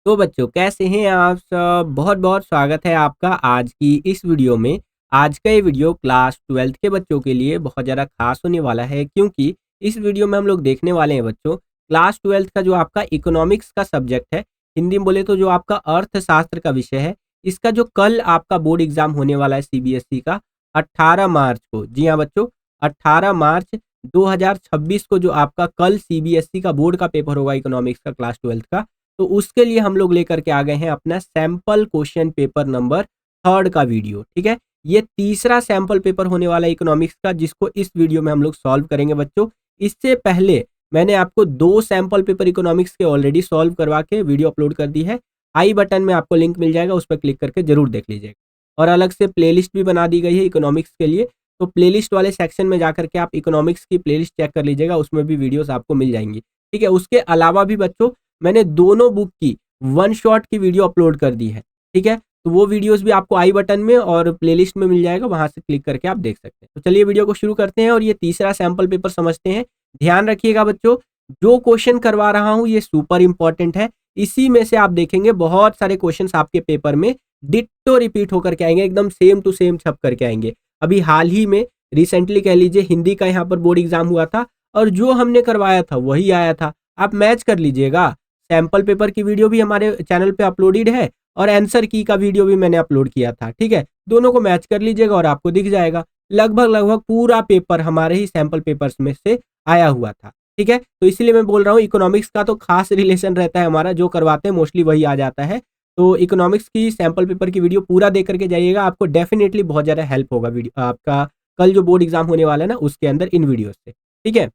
तो बच्चों कैसे हैं आप सब। बहुत बहुत स्वागत है आपका आज की इस वीडियो में। आज का ये वीडियो क्लास 12th के बच्चों के लिए बहुत ज़्यादा खास होने वाला है, क्योंकि इस वीडियो में हम लोग देखने वाले हैं बच्चों क्लास 12th का जो आपका इकोनॉमिक्स का सब्जेक्ट है, हिंदी में बोले तो जो आपका अर्थशास्त्र का विषय है, इसका जो कल आपका बोर्ड एग्जाम होने वाला है सीबीएसई का 18 मार्च को। जी हाँ बच्चों, 18 मार्च 2026 को जो आपका कल सीबीएसई का बोर्ड का पेपर होगा इकोनॉमिक्स का क्लास 12th का, तो उसके लिए हम लोग लेकर के आ गए हैं अपना सैंपल क्वेश्चन पेपर नंबर 3 का वीडियो। ठीक है, ये तीसरा सैंपल पेपर होने वाला है इकोनॉमिक्स का, जिसको इस वीडियो में हम लोग सॉल्व करेंगे बच्चों। इससे पहले मैंने आपको 2 सैंपल पेपर इकोनॉमिक्स के ऑलरेडी सॉल्व करवा के वीडियो अपलोड कर दी है। आई बटन में आपको लिंक मिल जाएगा, उस पर क्लिक करके जरूर देख लीजिएगा। और अलग से प्लेलिस्ट भी बना दी गई है इकोनॉमिक्स के लिए, तो प्लेलिस्ट वाले सेक्शन में जाकर के आप इकोनॉमिक्स की प्लेलिस्ट चेक कर लीजिएगा, उसमें भी वीडियोस आपको मिल जाएंगी। ठीक है, उसके अलावा भी बच्चों मैंने दोनों बुक की वन शॉट की वीडियो अपलोड कर दी है। ठीक है, तो वो वीडियोस भी आपको आई बटन में और प्लेलिस्ट में मिल जाएगा, वहां से क्लिक करके आप देख सकते हैं। तो चलिए वीडियो को शुरू करते हैं और ये तीसरा सैंपल पेपर समझते हैं। ध्यान रखिएगा बच्चों, जो क्वेश्चन करवा रहा हूं ये सुपर इंपॉर्टेंट है। इसी में से आप देखेंगे बहुत सारे क्वेश्चन आपके पेपर में डिट्टो रिपीट होकर के आएंगे, एकदम सेम टू सेम छप करके आएंगे। अभी हाल ही में रिसेंटली कह लीजिए हिंदी का यहाँ पर बोर्ड एग्जाम हुआ था और जो हमने करवाया था वही आया था। आप मैच कर लीजिएगा। सैंपल पेपर की वीडियो भी हमारे चैनल पे अपलोडेड है और आंसर की का वीडियो भी मैंने अपलोड किया था। ठीक है, दोनों को मैच कर लीजिएगा और आपको दिख जाएगा लगभग लगभग पूरा पेपर हमारे ही सैंपल पेपर्स में से आया हुआ था। ठीक है, तो इसलिए मैं बोल रहा हूँ इकोनॉमिक्स का तो खास रिलेशन रहता है हमारा, जो करवाते हैं मोस्टली वही आ जाता है। तो इकोनॉमिक्स की सैंपल पेपर की वीडियो पूरा देख करके जाइएगा, आपको डेफिनेटली बहुत ज़्यादा हेल्प होगा वीडियो आपका कल जो बोर्ड एग्जाम होने वाला है ना उसके अंदर इन वीडियो से। ठीक है,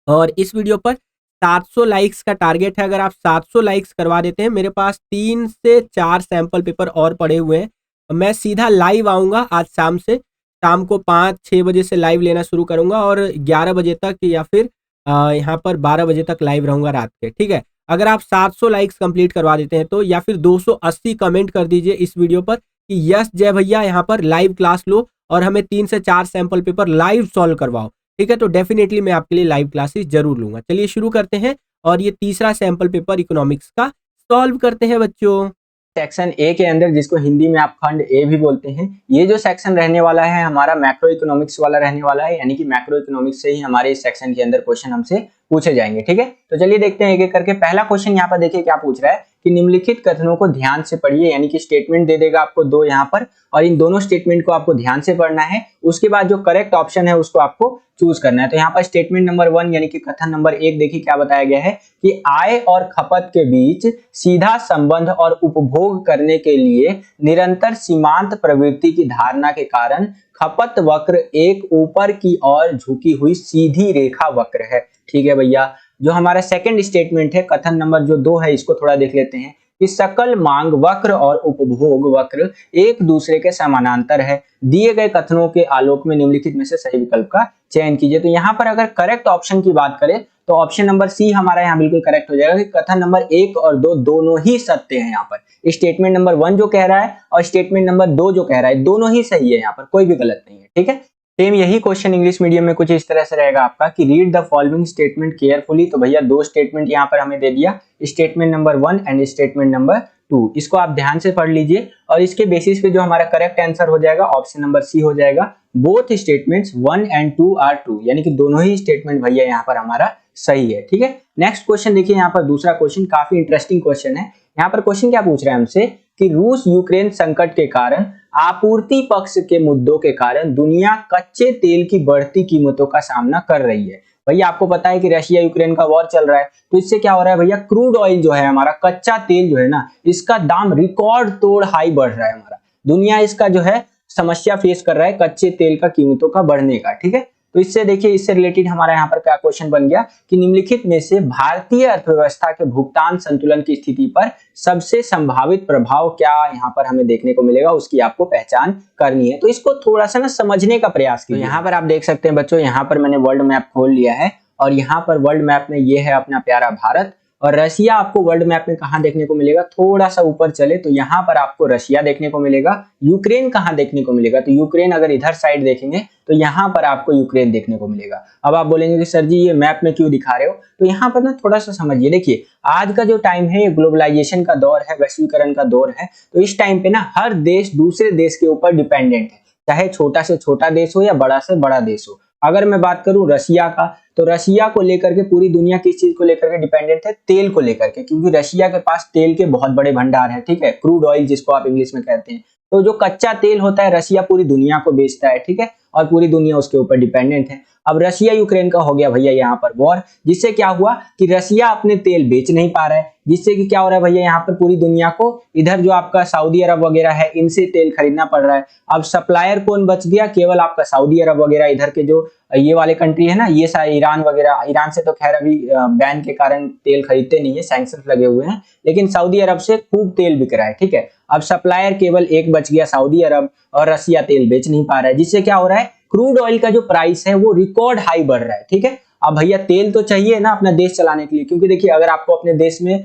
और इस वीडियो पर 700 लाइक्स का टारगेट है। अगर आप 700 लाइक्स करवा देते हैं, मेरे पास 3 से 4 सैंपल पेपर और पड़े हुए हैं। मैं सीधा लाइव आऊँगा आज शाम से, शाम को 5-6 बजे से लाइव लेना शुरू करूँगा और 11 बजे तक या फिर यहाँ पर 12 बजे तक लाइव रहूँगा रात के। ठीक है, अगर आप 700 लाइक्स कंप्लीट करवा देते हैं तो, या फिर 280 कमेंट कर दीजिए इस वीडियो पर कि यस जय भैया यहाँ पर लाइव क्लास लो और हमें 3 से 4 सैंपल पेपर लाइव सॉल्व करवाओ। ठीक है, तो डेफिनेटली मैं आपके लिए लाइव क्लासेस जरूर लूंगा। चलिए शुरू करते हैं और ये तीसरा सैंपल पेपर इकोनॉमिक्स का सॉल्व करते हैं बच्चों। सेक्शन ए के अंदर, जिसको हिंदी में आप खंड ए भी बोलते हैं, ये जो सेक्शन रहने वाला है हमारा मैक्रो इकोनॉमिक्स वाला रहने वाला है। यानी कि मैक्रो इकोनॉमिक्स से ही हमारे इस सेक्शन के अंदर क्वेश्चन हमसे पूछे जाएंगे। ठीक है, तो चलिए देखते हैं एक एक करके। पहला क्वेश्चन यहाँ पर देखिए क्या पूछ रहा है कि निम्नलिखित कथनों को ध्यान से पढ़िए। यानी कि स्टेटमेंट दे देगा आपको 2 यहाँ पर, और इन दोनों स्टेटमेंट को आपको ध्यान से पढ़ना है। उसके बाद जो करेक्ट ऑप्शन है उसको आपको चूज करना है। तो यहाँ पर स्टेटमेंट नंबर 1 यानी कि कथन नंबर 1 देखिए क्या बताया गया है कि आय और खपत के बीच सीधा संबंध और उपभोग करने के लिए निरंतर सीमांत प्रवृत्ति की धारणा के कारण खपत वक्र एक ऊपर की ओर झुकी हुई सीधी रेखा वक्र है। ठीक है भैया, जो हमारा सेकंड स्टेटमेंट है कथन नंबर जो 2 है, इसको थोड़ा देख लेते हैं कि सकल मांग वक्र और उपभोग वक्र एक दूसरे के समानांतर है। दिए गए कथनों के आलोक में निम्नलिखित में से सही विकल्प का चयन कीजिए। तो यहाँ पर अगर करेक्ट ऑप्शन की बात करें तो ऑप्शन नंबर सी हमारा यहाँ बिल्कुल करेक्ट हो जाएगा कि कथन नंबर 1 और 2 दोनों ही सत्य है। यहाँ पर स्टेटमेंट नंबर 1 जो कह रहा है और स्टेटमेंट नंबर 2 जो कह रहा है, दोनों ही सही है, यहाँ पर कोई भी गलत नहीं है। ठीक है, सेम यही क्वेश्चन इंग्लिश मीडियम में कुछ इस तरह से रहेगा आपका कि read the following statement carefully. तो भैया 2 स्टेटमेंट यहाँ पर हमें दे दिया, statement number 1 and statement number 2। इसको आप ध्यान से पढ़ लीजिए और इसके बेसिस पे जो हमारा करेक्ट आंसर हो जाएगा ऑप्शन नंबर सी हो जाएगा। Both statements 1 and 2 are true, यानी कि दोनों ही स्टेटमेंट भैया यहाँ पर हमारा सही है। ठीक है, नेक्स्ट क्वेश्चन देखिए, यहाँ पर दूसरा क्वेश्चन काफी इंटरेस्टिंग क्वेश्चन है। यहाँ पर क्वेश्चन क्या पूछ रहा है हमसे कि रूस यूक्रेन संकट के कारण आपूर्ति पक्ष के मुद्दों के कारण दुनिया कच्चे तेल की बढ़ती कीमतों का सामना कर रही है। भैया आपको पता है कि रशिया यूक्रेन का वॉर चल रहा है, तो इससे क्या हो रहा है भैया, क्रूड ऑयल जो है हमारा कच्चा तेल जो है ना, इसका दाम रिकॉर्ड तोड़ हाई बढ़ रहा है। हमारा दुनिया इसका जो है समस्या फेस कर रहा है कच्चे तेल का कीमतों का बढ़ने का। ठीक है, तो इससे देखिए, इससे रिलेटेड हमारा यहाँ पर क्या क्वेश्चन बन गया कि निम्नलिखित में से भारतीय अर्थव्यवस्था के भुगतान संतुलन की स्थिति पर सबसे संभावित प्रभाव क्या यहाँ पर हमें देखने को मिलेगा, उसकी आपको पहचान करनी है। तो इसको थोड़ा सा ना समझने का प्रयास कीजिए। तो यहाँ पर आप देख सकते हैं बच्चों, यहाँ पर मैंने वर्ल्ड मैप खोल लिया है और यहाँ पर वर्ल्ड मैप में ये है अपना प्यारा भारत और रशिया आपको वर्ल्ड मैप में कहाँ देखने को मिलेगा, थोड़ा सा ऊपर चले तो यहाँ पर आपको रशिया देखने को मिलेगा। यूक्रेन कहाँ देखने को मिलेगा, तो यूक्रेन अगर इधर साइड देखेंगे तो यहाँ पर आपको यूक्रेन देखने को मिलेगा। अब आप बोलेंगे कि सर जी ये मैप में क्यों दिखा रहे हो, तो यहाँ पर ना थोड़ा सा समझिए। देखिए आज का जो टाइम है ये ग्लोबलाइजेशन का दौर है, वैश्वीकरण का दौर है। तो इस टाइम पे ना हर देश दूसरे देश के ऊपर डिपेंडेंट है, चाहे छोटा से छोटा देश हो या बड़ा से बड़ा देश हो। अगर मैं बात करूं रशिया का, तो रशिया को लेकर के पूरी दुनिया किस चीज को लेकर के डिपेंडेंट है, तेल को लेकर के, क्योंकि रशिया के पास तेल के बहुत बड़े भंडार है, ठीक है, क्रूड ऑयल जिसको आप इंग्लिश में कहते हैं। तो जो कच्चा तेल होता है रशिया पूरी दुनिया को बेचता है, ठीक है, और पूरी दुनिया उसके ऊपर डिपेंडेंट है। अब रशिया यूक्रेन का हो गया भैया यहाँ पर वॉर, जिससे क्या हुआ कि रशिया अपने तेल बेच नहीं पा रहा है, जिससे कि क्या हो रहा है भैया यहाँ पर पूरी दुनिया को इधर जो आपका सऊदी अरब वगैरह है इनसे तेल खरीदना पड़ रहा है। अब सप्लायर कौन बच गया, केवल आपका सऊदी अरब वगैरह, इधर के जो ये वाले कंट्री है ना, ये सारे ईरान वगैरह, ईरान से तो खैर अभी बैन के कारण तेल खरीदते नहीं है, सैंक्शंस लगे हुए हैं, लेकिन सऊदी अरब से खूब तेल बिक रहा है, ठीक है। अब सप्लायर केवल एक बच गया सऊदी अरब, और रशिया तेल बेच नहीं पा रहा है, जिससे क्या हो रहा है क्रूड ऑयल का जो प्राइस है वो रिकॉर्ड हाई बढ़ रहा है, ठीक है। अब भैया तेल तो चाहिए ना अपना देश चलाने के लिए, क्योंकि देखिए अगर आपको अपने देश में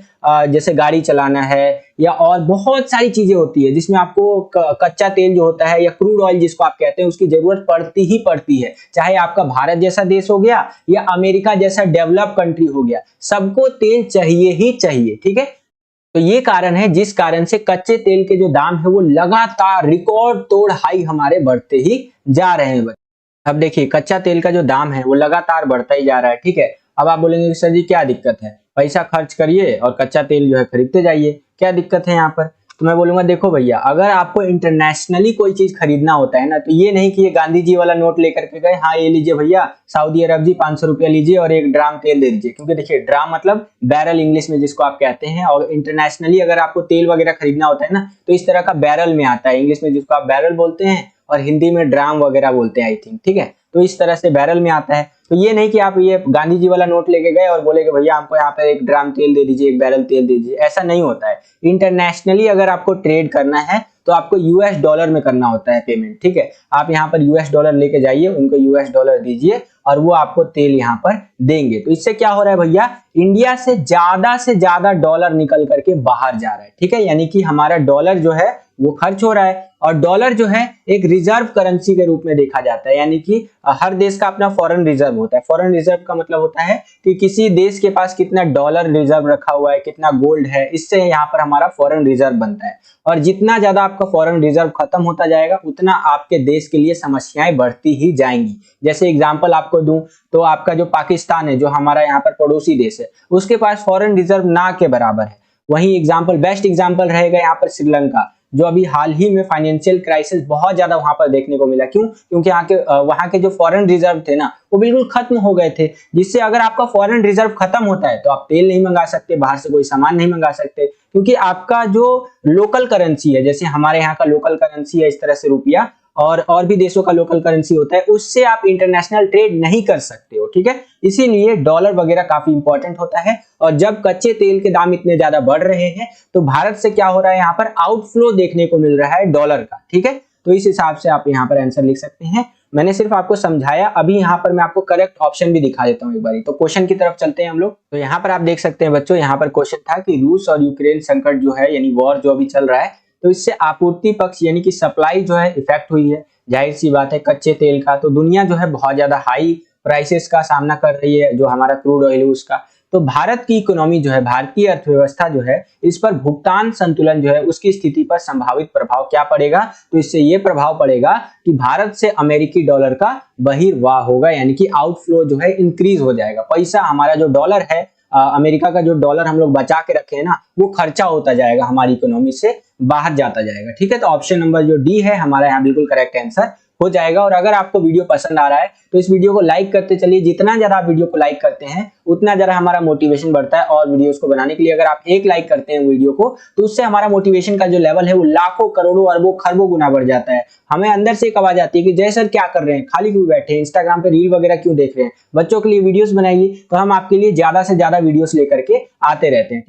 जैसे गाड़ी चलाना है या और बहुत सारी चीजें होती है जिसमें आपको कच्चा तेल जो होता है या क्रूड ऑयल जिसको आप कहते हैं उसकी जरूरत पड़ती ही पड़ती है, चाहे आपका भारत जैसा देश हो गया या अमेरिका जैसा डेवलप कंट्री हो गया, सबको तेल चाहिए ही चाहिए, ठीक है। तो ये कारण है जिस कारण से कच्चे तेल के जो दाम है वो लगातार रिकॉर्ड तोड़ हाई हमारे बढ़ते ही जा रहे हैं। अब देखिए कच्चा तेल का जो दाम है वो लगातार बढ़ता ही जा रहा है, ठीक है। अब आप बोलेंगे कि सर जी क्या दिक्कत है, पैसा खर्च करिए और कच्चा तेल जो है खरीदते जाइए, क्या दिक्कत है यहाँ पर। तो मैं बोलूंगा देखो भैया अगर आपको इंटरनेशनली कोई चीज खरीदना होता है ना, तो ये नहीं कि ये गांधी जी वाला नोट लेकर के गए, हाँ ये लीजिए भैया सऊदी अरब जी 500 रुपया लीजिए और एक ड्राम तेल दे दीजिए, क्योंकि देखिए ड्राम मतलब बैरल इंग्लिश में जिसको आप कहते हैं, और इंटरनेशनली अगर आपको तेल वगैरह खरीदना होता है ना तो इस तरह का बैरल में आता है, इंग्लिश में जिसको आप बैरल बोलते हैं और हिंदी में ड्राम वगैरह बोलते हैं आई थिंक, ठीक है। तो इस तरह से बैरल में आता है। तो ये नहीं कि आप ये गांधी जी वाला नोट लेके गए और बोले कि भैया हमको यहाँ पे एक ड्राम तेल दे दीजिए, एक बैरल तेल दे दीजिए, ऐसा नहीं होता है। इंटरनेशनली अगर आपको ट्रेड करना है तो आपको यूएस डॉलर में करना होता है पेमेंट, ठीक है। आप यहाँ पर यूएस डॉलर लेके जाइए, उनको यूएस डॉलर दीजिए और वो आपको तेल यहाँ पर देंगे। तो इससे क्या हो रहा है भैया, इंडिया से ज्यादा डॉलर निकल करके बाहर जा रहा है, ठीक है, यानी कि हमारा डॉलर जो है वो खर्च हो रहा है। और डॉलर जो है एक रिजर्व करेंसी के रूप में देखा जाता है, यानी कि हर देश का अपना फॉरेन रिजर्व होता है। फॉरेन रिजर्व का मतलब होता है कि किसी देश के पास कितना डॉलर रिजर्व रखा हुआ है, कितना गोल्ड है, इससे यहाँ पर हमारा फॉरेन रिजर्व बनता है। और जितना ज्यादा आपका फॉरेन रिजर्व खत्म होता जाएगा उतना आपके देश के लिए समस्याएं बढ़ती ही जाएंगी। जैसे एग्जांपल आपको दूं तो आपका जो पाकिस्तान है, जो हमारा यहाँ पर पड़ोसी देश है, उसके पास फॉरेन रिजर्व ना के बराबर है। वहीं एग्जांपल, बेस्ट एग्जांपल रहेगा यहाँ पर श्रीलंका, जो अभी हाल ही में फाइनेंशियल क्राइसिस बहुत ज्यादा वहां पर देखने को मिला। क्यों? क्योंकि वहां के जो फॉरेन रिजर्व थे ना वो बिल्कुल खत्म हो गए थे, जिससे अगर आपका फॉरेन रिजर्व खत्म होता है तो आप तेल नहीं मंगा सकते, बाहर से कोई सामान नहीं मंगा सकते, क्योंकि आपका जो लोकल करेंसी है, जैसे हमारे यहाँ का लोकल करेंसी है इस तरह से रुपया, और भी देशों का लोकल करेंसी होता है, उससे आप इंटरनेशनल ट्रेड नहीं कर सकते हो, ठीक है। इसीलिए डॉलर वगैरह काफी इंपॉर्टेंट होता है। और जब कच्चे तेल के दाम इतने ज्यादा बढ़ रहे हैं तो भारत से क्या हो रहा है, यहाँ पर आउटफ्लो देखने को मिल रहा है डॉलर का, ठीक है। तो इस हिसाब से आप यहाँ पर आंसर लिख सकते हैं। मैंने सिर्फ आपको समझाया, अभी यहाँ पर मैं आपको करेक्ट ऑप्शन भी दिखा देता हूँ एक बारी। तो क्वेश्चन की तरफ चलते हैं हम लोग। तो यहाँ पर आप देख सकते हैं बच्चों, यहाँ पर क्वेश्चन था कि रूस और यूक्रेन संकट जो है, यानी वॉर जो अभी चल रहा है, तो इससे आपूर्ति पक्ष यानी कि सप्लाई जो है इफेक्ट हुई है। जाहिर सी बात है कच्चे तेल का, तो दुनिया जो है बहुत ज्यादा हाई प्राइसेस का सामना कर रही है, जो हमारा क्रूड ऑयल है उसका। तो भारत की इकोनॉमी जो है, भारतीय अर्थव्यवस्था जो है, इस पर भुगतान संतुलन जो है उसकी स्थिति पर संभावित प्रभाव क्या पड़ेगा, तो इससे ये प्रभाव पड़ेगा कि भारत से अमेरिकी डॉलर का बहिर्वाह होगा, यानी कि आउटफ्लो जो है इंक्रीज हो जाएगा। पैसा हमारा जो डॉलर है, अमेरिका का जो डॉलर हम लोग बचा के रखे हैं ना, वो खर्चा होता जाएगा, हमारी इकोनॉमी से बाहर जाता जाएगा, ठीक है। तो ऑप्शन नंबर जो डी है हमारा यहाँ बिल्कुल करेक्ट आंसर हो जाएगा। और अगर आपको वीडियो पसंद आ रहा है तो इस वीडियो को लाइक करते चलिए। जितना ज्यादा आप वीडियो को लाइक करते हैं उतना ज्यादा हमारा मोटिवेशन बढ़ता है और वीडियोस को बनाने के लिए। अगर आप एक लाइक करते हैं वीडियो को तो उससे हमारा मोटिवेशन का जो लेवल है वो लाखों करोड़ों अरबों खरबों गुना बढ़ जाता है। हमें अंदर से एक आवाज आती है कि जय सर क्या कर रहे हैं, खाली क्यों बैठे हैं, इंस्टाग्राम पे रील वगैरह क्यों देख रहे हैं, बच्चों के लिए वीडियोस बनाइए। तो हम आपके लिए ज्यादा से ज्यादा वीडियोस लेकर के आते रहते हैं।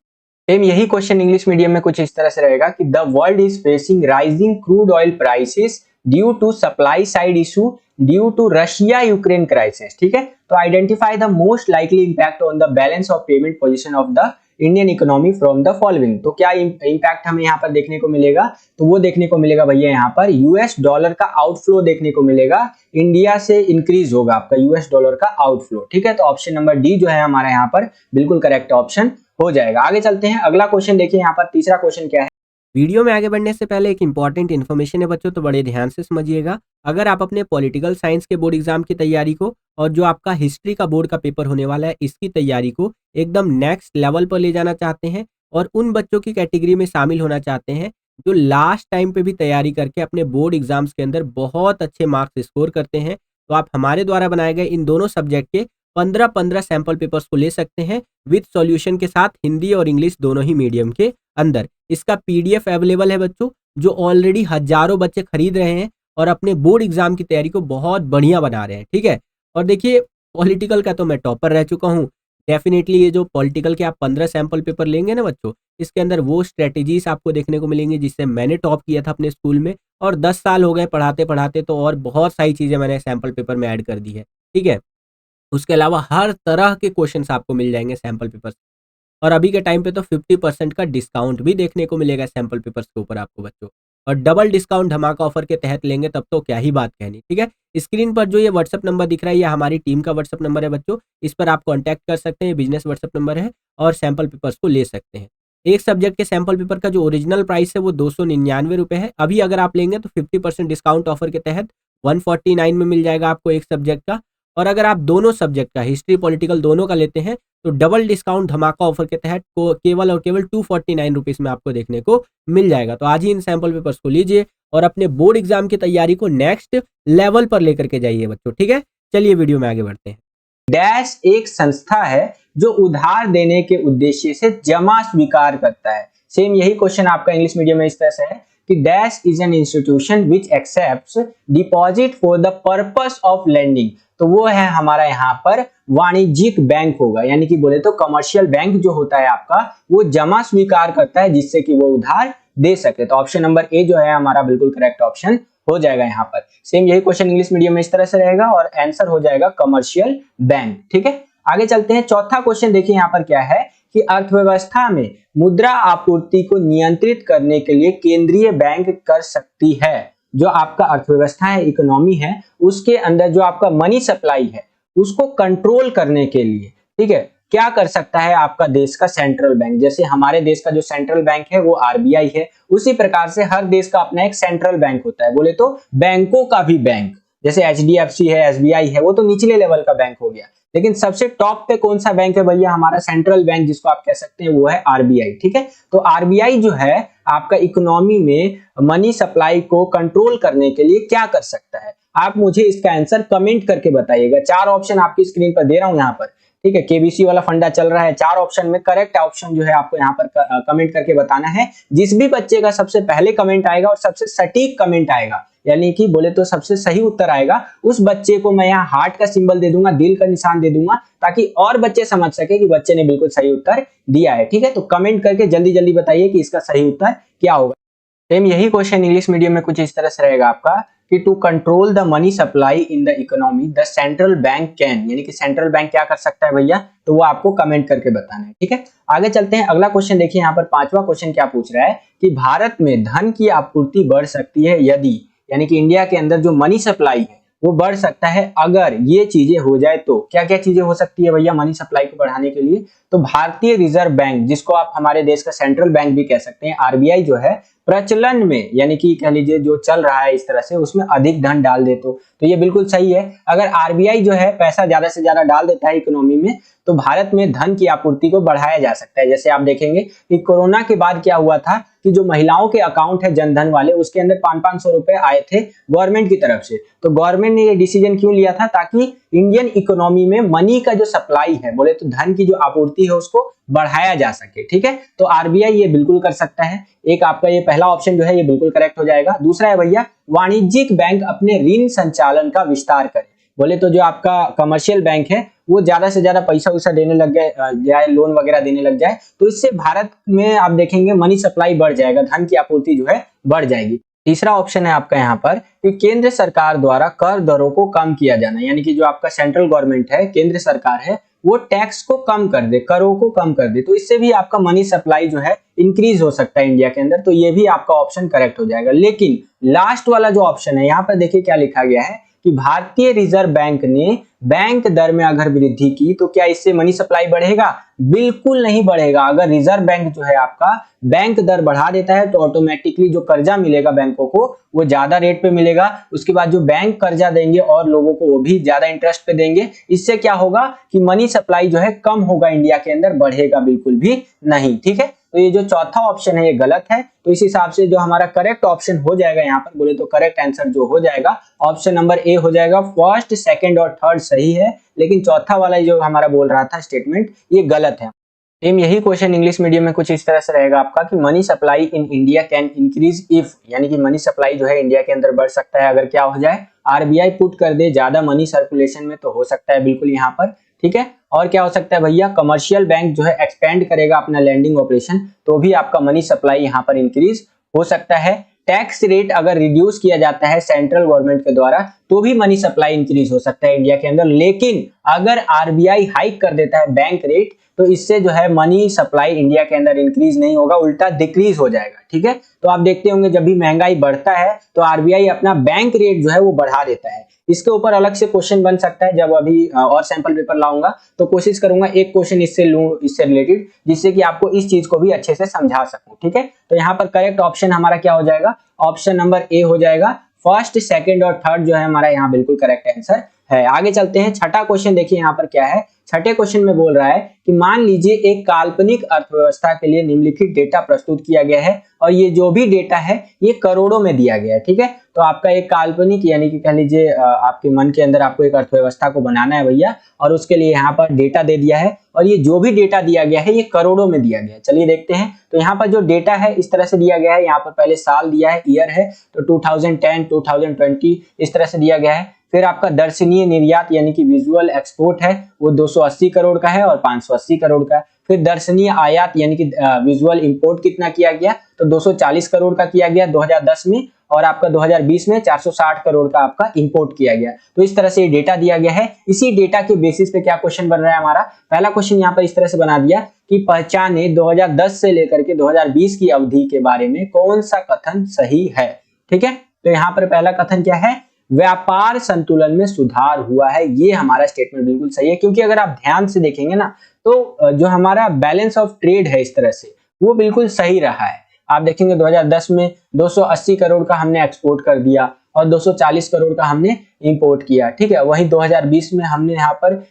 सेम यही क्वेश्चन इंग्लिश मीडियम में कुछ इस तरह से रहेगा कि the world is facing rising crude oil prices due to supply side issue due to Russia Ukraine crisis, ठीक है। तो identify the most likely impact on the balance of payment position of the Indian economy from the following. तो क्या impact हमें यहाँ पर देखने को मिलेगा, तो वो देखने को मिलेगा भैया यहाँ पर यूएस डॉलर का आउटफ्लो देखने को मिलेगा, इंडिया से इंक्रीज होगा आपका यूएस डॉलर का आउटफ्लो। ठीक है, तो ऑप्शन नंबर डी जो है हमारा यहाँ पर बिल्कुल करेक्ट ऑप्शन हो जाएगा। आगे चलते हैं, अगला क्वेश्चन देखिए यहाँ पर तीसरा क्वेश्चन क्या है। वीडियो में आगे बढ़ने से पहले एक इंपॉर्टेंट इन्फॉर्मेशन है बच्चों, तो बड़े ध्यान से समझिएगा। अगर आप अपने पॉलिटिकल साइंस के बोर्ड एग्जाम की तैयारी को और जो आपका हिस्ट्री का बोर्ड का पेपर होने वाला है इसकी तैयारी को एकदम नेक्स्ट लेवल पर ले जाना चाहते हैं और उन बच्चों की कैटेगरी में शामिल होना चाहते हैं जो लास्ट टाइम पे भी तैयारी करके अपने बोर्ड एग्जाम्स के अंदर बहुत अच्छे मार्क्स स्कोर करते हैं, तो आप हमारे द्वारा बनाए गए इन दोनों सब्जेक्ट के 15-15 सैंपल पेपर्स को ले सकते हैं विद सॉल्यूशन के साथ, हिंदी और इंग्लिश दोनों ही मीडियम के अंदर। इसका पीडीएफ अवेलेबल है बच्चों, जो ऑलरेडी हजारों बच्चे खरीद रहे हैं और अपने बोर्ड एग्जाम की तैयारी को बहुत बढ़िया बना रहे हैं। ठीक है, और देखिए पॉलिटिकल का तो मैं टॉपर रह चुका हूँ, डेफिनेटली ये जो पॉलिटिकल के आप 15 सैंपल पेपर लेंगे ना बच्चों, इसके अंदर वो स्ट्रेटेजीज आपको देखने को मिलेंगी जिससे मैंने टॉप किया था अपने स्कूल में, और 10 साल हो गए पढ़ाते पढ़ाते, तो और बहुत सारी चीज़ें मैंने सैंपल पेपर में ऐड कर दी है। ठीक है, उसके अलावा हर तरह के क्वेश्चंस आपको मिल जाएंगे सैंपल पेपर, और अभी के टाइम पे तो 50% का डिस्काउंट भी देखने को मिलेगा सैंपल पेपर्स के ऊपर आपको बच्चों, और डबल डिस्काउंट धमाका ऑफर के तहत लेंगे तब तो क्या ही बात कहनी। ठीक है, स्क्रीन पर जो ये व्हाट्सअप नंबर दिख रहा है ये हमारी टीम का व्हाट्सअप नंबर है बच्चों, इस पर आप कॉन्टैक्ट कर सकते हैं, बिजनेस व्हाट्सअप नंबर है, और सैंपल पेपर्स को ले सकते हैं। एक सब्जेक्ट के सैंपल पेपर का जो ओरिजिनल प्राइस है वो 299 रुपये है, अभी अगर आप लेंगे तो 50% डिस्काउंट ऑफर के तहत 149 में मिल जाएगा आपको एक सब्जेक्ट का, और अगर आप दोनों सब्जेक्ट का हिस्ट्री पॉलिटिकल दोनों का लेते हैं तो डबल डिस्काउंट धमाका ऑफर के तहत को केवल और केवल 249 रुपीज़ में आपको देखने को मिल जाएगा। तो आज ही इन सैंपल पेपर्स को लीजिए और अपने बोर्ड एग्जाम की तैयारी को नेक्स्ट लेवल पर लेकर के जाइए बच्चों। ठीक है, चलिए वीडियो में आगे बढ़ते हैं। डैश एक संस्था है जो उधार देने के उद्देश्य से जमा स्वीकार करता है। सेम यही क्वेश्चन आपका इंग्लिश मीडियम में इस तरह से है कि dash is an institution which accepts deposit for the purpose of lending. तो वो है हमारा यहाँ पर वाणिज्यिक बैंक होगा, यानी कि बोले तो कमर्शियल बैंक जो होता है आपका वो जमा स्वीकार करता है जिससे कि वो उधार दे सके। तो ऑप्शन नंबर ए जो है हमारा बिल्कुल करेक्ट ऑप्शन हो जाएगा यहाँ पर। सेम यही क्वेश्चन इंग्लिश मीडियम में इस तरह से रहेगा और आंसर हो जाएगा कमर्शियल बैंक। ठीक है, आगे चलते हैं। चौथा क्वेश्चन देखिए यहाँ पर क्या है कि अर्थव्यवस्था में मुद्रा आपूर्ति को नियंत्रित करने के लिए केंद्रीय बैंक कर सकती है। जो आपका अर्थव्यवस्था है, इकोनॉमी है, उसके अंदर जो आपका मनी सप्लाई है उसको कंट्रोल करने के लिए, ठीक है, क्या कर सकता है आपका देश का सेंट्रल बैंक। जैसे हमारे देश का जो सेंट्रल बैंक है वो आरबीआई है, उसी प्रकार से हर देश का अपना एक सेंट्रल बैंक होता है। बोले तो बैंकों का भी बैंक, जैसे एचडीएफसी है, एसबीआई है, वो तो निचले लेवल का बैंक हो गया, लेकिन सबसे टॉप पे कौन सा बैंक है भैया, हमारा सेंट्रल बैंक जिसको आप कह सकते हैं वो है आरबीआई। ठीक है, तो आरबीआई जो है आपका इकोनॉमी में मनी सप्लाई को कंट्रोल करने के लिए क्या कर सकता है, आप मुझे इसका आंसर कमेंट करके बताइएगा। 4 ऑप्शन आपकी स्क्रीन पर दे रहा हूं यहाँ पर, ठीक है, केबीसी वाला फंडा चल रहा है। 4 ऑप्शन में करेक्ट ऑप्शन जो है आपको यहाँ पर कमेंट करके बताना है। जिस भी बच्चे का सबसे पहले कमेंट आएगा और सबसे सटीक कमेंट आएगा, यानी कि बोले तो सबसे सही उत्तर आएगा, उस बच्चे को मैं यहाँ हार्ट का सिंबल दे दूंगा, दिल का निशान दे दूंगा, ताकि और बच्चे समझ सके कि बच्चे ने बिल्कुल सही उत्तर दिया है। ठीक है, तो कमेंट करके जल्दी जल्दी बताइए कि इसका सही उत्तर क्या होगा। सेम यही क्वेश्चन इंग्लिश मीडियम में कुछ इस तरह से रहेगा आपका कि to control the money supply in the economy the central bank can, यानी कि सेंट्रल बैंक क्या कर सकता है भैया, तो वो आपको कमेंट करके बताना है। ठीक है, आगे चलते हैं। अगला क्वेश्चन देखिए यहाँ पर 5वां क्वेश्चन क्या पूछ रहा है कि भारत में धन की आपूर्ति बढ़ सकती है यदि, यानी कि इंडिया के अंदर जो मनी सप्लाई है वो बढ़ सकता है अगर ये चीजें हो जाए तो। क्या क्या चीजें हो सकती है भैया मनी सप्लाई को बढ़ाने के लिए, तो भारतीय रिजर्व बैंक, जिसको आप हमारे देश का सेंट्रल बैंक भी कह सकते हैं, आरबीआई जो है प्रचलन में, यानी कि कह लीजिए जो चल रहा है इस तरह से, उसमें अधिक धन डाल दे तो ये बिल्कुल सही है। अगर आरबीआई जो है पैसा ज्यादा से ज्यादा डाल देता है इकोनॉमी में तो भारत में धन की आपूर्ति को बढ़ाया जा सकता है। जैसे आप देखेंगे कि कोरोना के बाद क्या हुआ था कि जो महिलाओं के अकाउंट है जनधन वाले, उसके अंदर 500-500 रुपए आए थे गवर्नमेंट की तरफ से। तो गवर्नमेंट ने ये डिसीजन क्यों लिया था, ताकि इंडियन इकोनॉमी में मनी का जो सप्लाई है, बोले तो धन की जो आपूर्ति है उसको बढ़ाया जा सके। ठीक है, तो आरबीआई ये बिल्कुल कर सकता है। एक आपका ये पहला ऑप्शन जो है ये बिल्कुल करेक्ट हो जाएगा। दूसरा है भैया वाणिज्यिक बैंक अपने ऋण संचालन का विस्तार करे। बोले तो जो आपका कमर्शियल बैंक है वो ज्यादा से ज्यादा पैसा वैसा देने लग जाए, लोन वगैरह देने लग जाए, तो इससे भारत में आप देखेंगे मनी सप्लाई बढ़ जाएगा, धन की आपूर्ति जो है बढ़ जाएगी। तीसरा ऑप्शन है आपका यहाँ पर कि केंद्र सरकार द्वारा कर दरों को कम किया जाना, यानी कि जो आपका सेंट्रल गवर्नमेंट है, केंद्र सरकार है, वो टैक्स को कम कर दे, करों को कम कर दे, तो इससे भी आपका मनी सप्लाई जो है इंक्रीज हो सकता है इंडिया के अंदर। तो ये भी आपका ऑप्शन करेक्ट हो जाएगा। लेकिन लास्ट वाला जो ऑप्शन है यहाँ पर देखिए क्या लिखा गया है कि भारतीय रिजर्व बैंक ने बैंक दर में अगर वृद्धि की तो क्या इससे मनी सप्लाई बढ़ेगा? बिल्कुल नहीं बढ़ेगा। अगर रिजर्व बैंक जो है आपका बैंक दर बढ़ा देता है तो ऑटोमेटिकली जो कर्जा मिलेगा बैंकों को वो ज्यादा रेट पे मिलेगा। उसके बाद जो बैंक कर्जा देंगे और लोगों को वो भी ज्यादा इंटरेस्ट पे देंगे। इससे क्या होगा कि मनी सप्लाई जो है कम होगा इंडिया के अंदर, बढ़ेगा बिल्कुल भी नहीं। ठीक है, तो ये जो चौथा ऑप्शन है ये गलत है। तो इस हिसाब से जो हमारा करेक्ट ऑप्शन हो जाएगा यहाँ पर बोले तो करेक्ट आंसर जो हो जाएगा ऑप्शन नंबर ए हो जाएगा। फर्स्ट, सेकंड और थर्ड सही है, लेकिन चौथा वाला जो हमारा बोल रहा था स्टेटमेंट ये गलत है। सेम यही क्वेश्चन इंग्लिश मीडियम में कुछ इस तरह से रहेगा आपका कि money supply in India can increase if, यानी कि मनी सप्लाई जो है इंडिया के अंदर बढ़ सकता है अगर क्या हो जाए, आरबीआई पुट कर दे ज्यादा मनी सर्कुलेशन में, तो हो सकता है बिल्कुल यहाँ पर। ठीक है, और क्या हो सकता है भैया, कमर्शियल बैंक जो है एक्सपेंड करेगा अपना लैंडिंग ऑपरेशन, तो भी आपका मनी सप्लाई यहाँ पर इंक्रीज हो सकता है। टैक्स रेट अगर रिड्यूस किया जाता है सेंट्रल गवर्नमेंट के द्वारा तो भी मनी सप्लाई इंक्रीज हो सकता है इंडिया के अंदर। लेकिन अगर आरबीआई हाइक कर देता है बैंक रेट तो इससे जो है मनी सप्लाई इंडिया के अंदर इंक्रीज नहीं होगा, उल्टा डिक्रीज हो जाएगा। ठीक है, तो आप देखते होंगे जब भी महंगाई बढ़ता है तो आरबीआई अपना बैंक रेट जो है वो बढ़ा देता है। इसके ऊपर अलग से क्वेश्चन बन सकता है, जब अभी और सैंपल पेपर लाऊंगा तो कोशिश करूंगा एक क्वेश्चन इससे लूं, इससे रिलेटेड, जिससे कि आपको इस चीज को भी अच्छे से समझा सकूं। ठीक है, तो यहाँ पर करेक्ट ऑप्शन हमारा क्या हो जाएगा, ऑप्शन नंबर ए हो जाएगा। फर्स्ट, सेकंड और थर्ड जो है हमारा यहाँ बिल्कुल करेक्ट आंसर है। आगे चलते हैं, छठा क्वेश्चन देखिए यहाँ पर क्या है। छठे क्वेश्चन में बोल रहा है कि मान लीजिए एक काल्पनिक अर्थव्यवस्था के लिए निम्नलिखित डेटा प्रस्तुत किया गया है और ये जो भी डेटा है ये करोड़ों में दिया गया है। ठीक है, तो आपका एक काल्पनिक यानी कि कह लीजिए आपके मन के अंदर आपको एक अर्थव्यवस्था को बनाना है भैया, और उसके लिए यहाँ पर डेटा दे दिया है और ये जो भी डेटा दिया गया है ये करोड़ों में दिया गया है। चलिए देखते हैं, तो यहाँ पर जो डेटा है इस तरह से दिया गया है, यहाँ पर पहले साल दिया है, ईयर है, तो 2010, 2020 इस तरह से दिया गया है। फिर आपका दर्शनीय निर्यात यानी कि विजुअल एक्सपोर्ट है वो 280 करोड़ का है और 580 करोड़ का है। फिर दर्शनीय आयात यानी कि विजुअल इंपोर्ट कितना किया गया, तो 240 करोड़ का किया गया 2010 में, और आपका 2020 में 460 करोड़ का आपका इंपोर्ट किया गया। तो इस तरह से ये डेटा दिया गया है। इसी डेटा के बेसिस पे क्या क्वेश्चन बन रहा है हमारा, पहला क्वेश्चन यहाँ पर इस तरह से बना दिया कि पहचाने 2010 से लेकर के 2020 की अवधि के बारे में कौन सा कथन सही है। ठीक है, तो यहाँ पर पहला कथन क्या है, व्यापार संतुलन में सुधार हुआ है। ये हमारा स्टेटमेंट बिल्कुल सही है, क्योंकि अगर आप ध्यान से देखेंगे ना तो जो हमारा बैलेंस ऑफ ट्रेड है इस तरह से वो बिल्कुल सही रहा है। आप देखेंगे 2010 में 280 करोड़ का हमने एक्सपोर्ट कर दिया और 240 करोड़ का हमने इंपोर्ट किया। ठीक है, वहीं 2020 में हमने यहाँ पर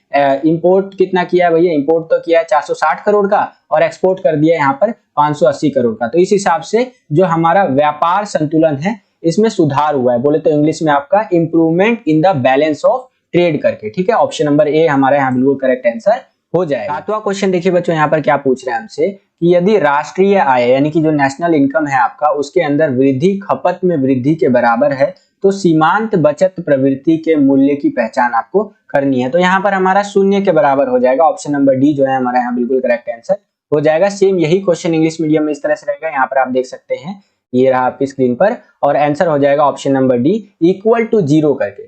इंपोर्ट कितना किया भैया, इंपोर्ट तो किया है 460 करोड़ का और एक्सपोर्ट कर दिया यहाँ पर 580 करोड़ का। तो इस हिसाब से जो हमारा व्यापार संतुलन है इसमें सुधार हुआ है, बोले तो इंग्लिश में आपका improvement in the balance of trade करके। ठीक है, ऑप्शन नंबर ए हमारा यहाँ बिल्कुल करेक्ट आंसर हो जाएगा। सातवां क्वेश्चन देखिए बच्चों, यहाँ पर क्या पूछ रहे हैं हमसे कि यदि राष्ट्रीय आय यानी कि जो नेशनल इनकम है आपका उसके अंदर वृद्धि खपत में वृद्धि के बराबर है तो सीमांत बचत प्रवृत्ति के मूल्य की पहचान आपको करनी है। तो यहाँ पर हमारा शून्य के बराबर हो जाएगा। ऑप्शन नंबर डी जो है हमारा यहाँ बिल्कुल करेक्ट आंसर हो जाएगा। सेम यही क्वेश्चन इंग्लिश मीडियम में इस तरह से रहेगा, यहाँ पर आप देख सकते हैं, ये रहा आपकी स्क्रीन पर, और आंसर हो जाएगा option number D equal to 0 करके।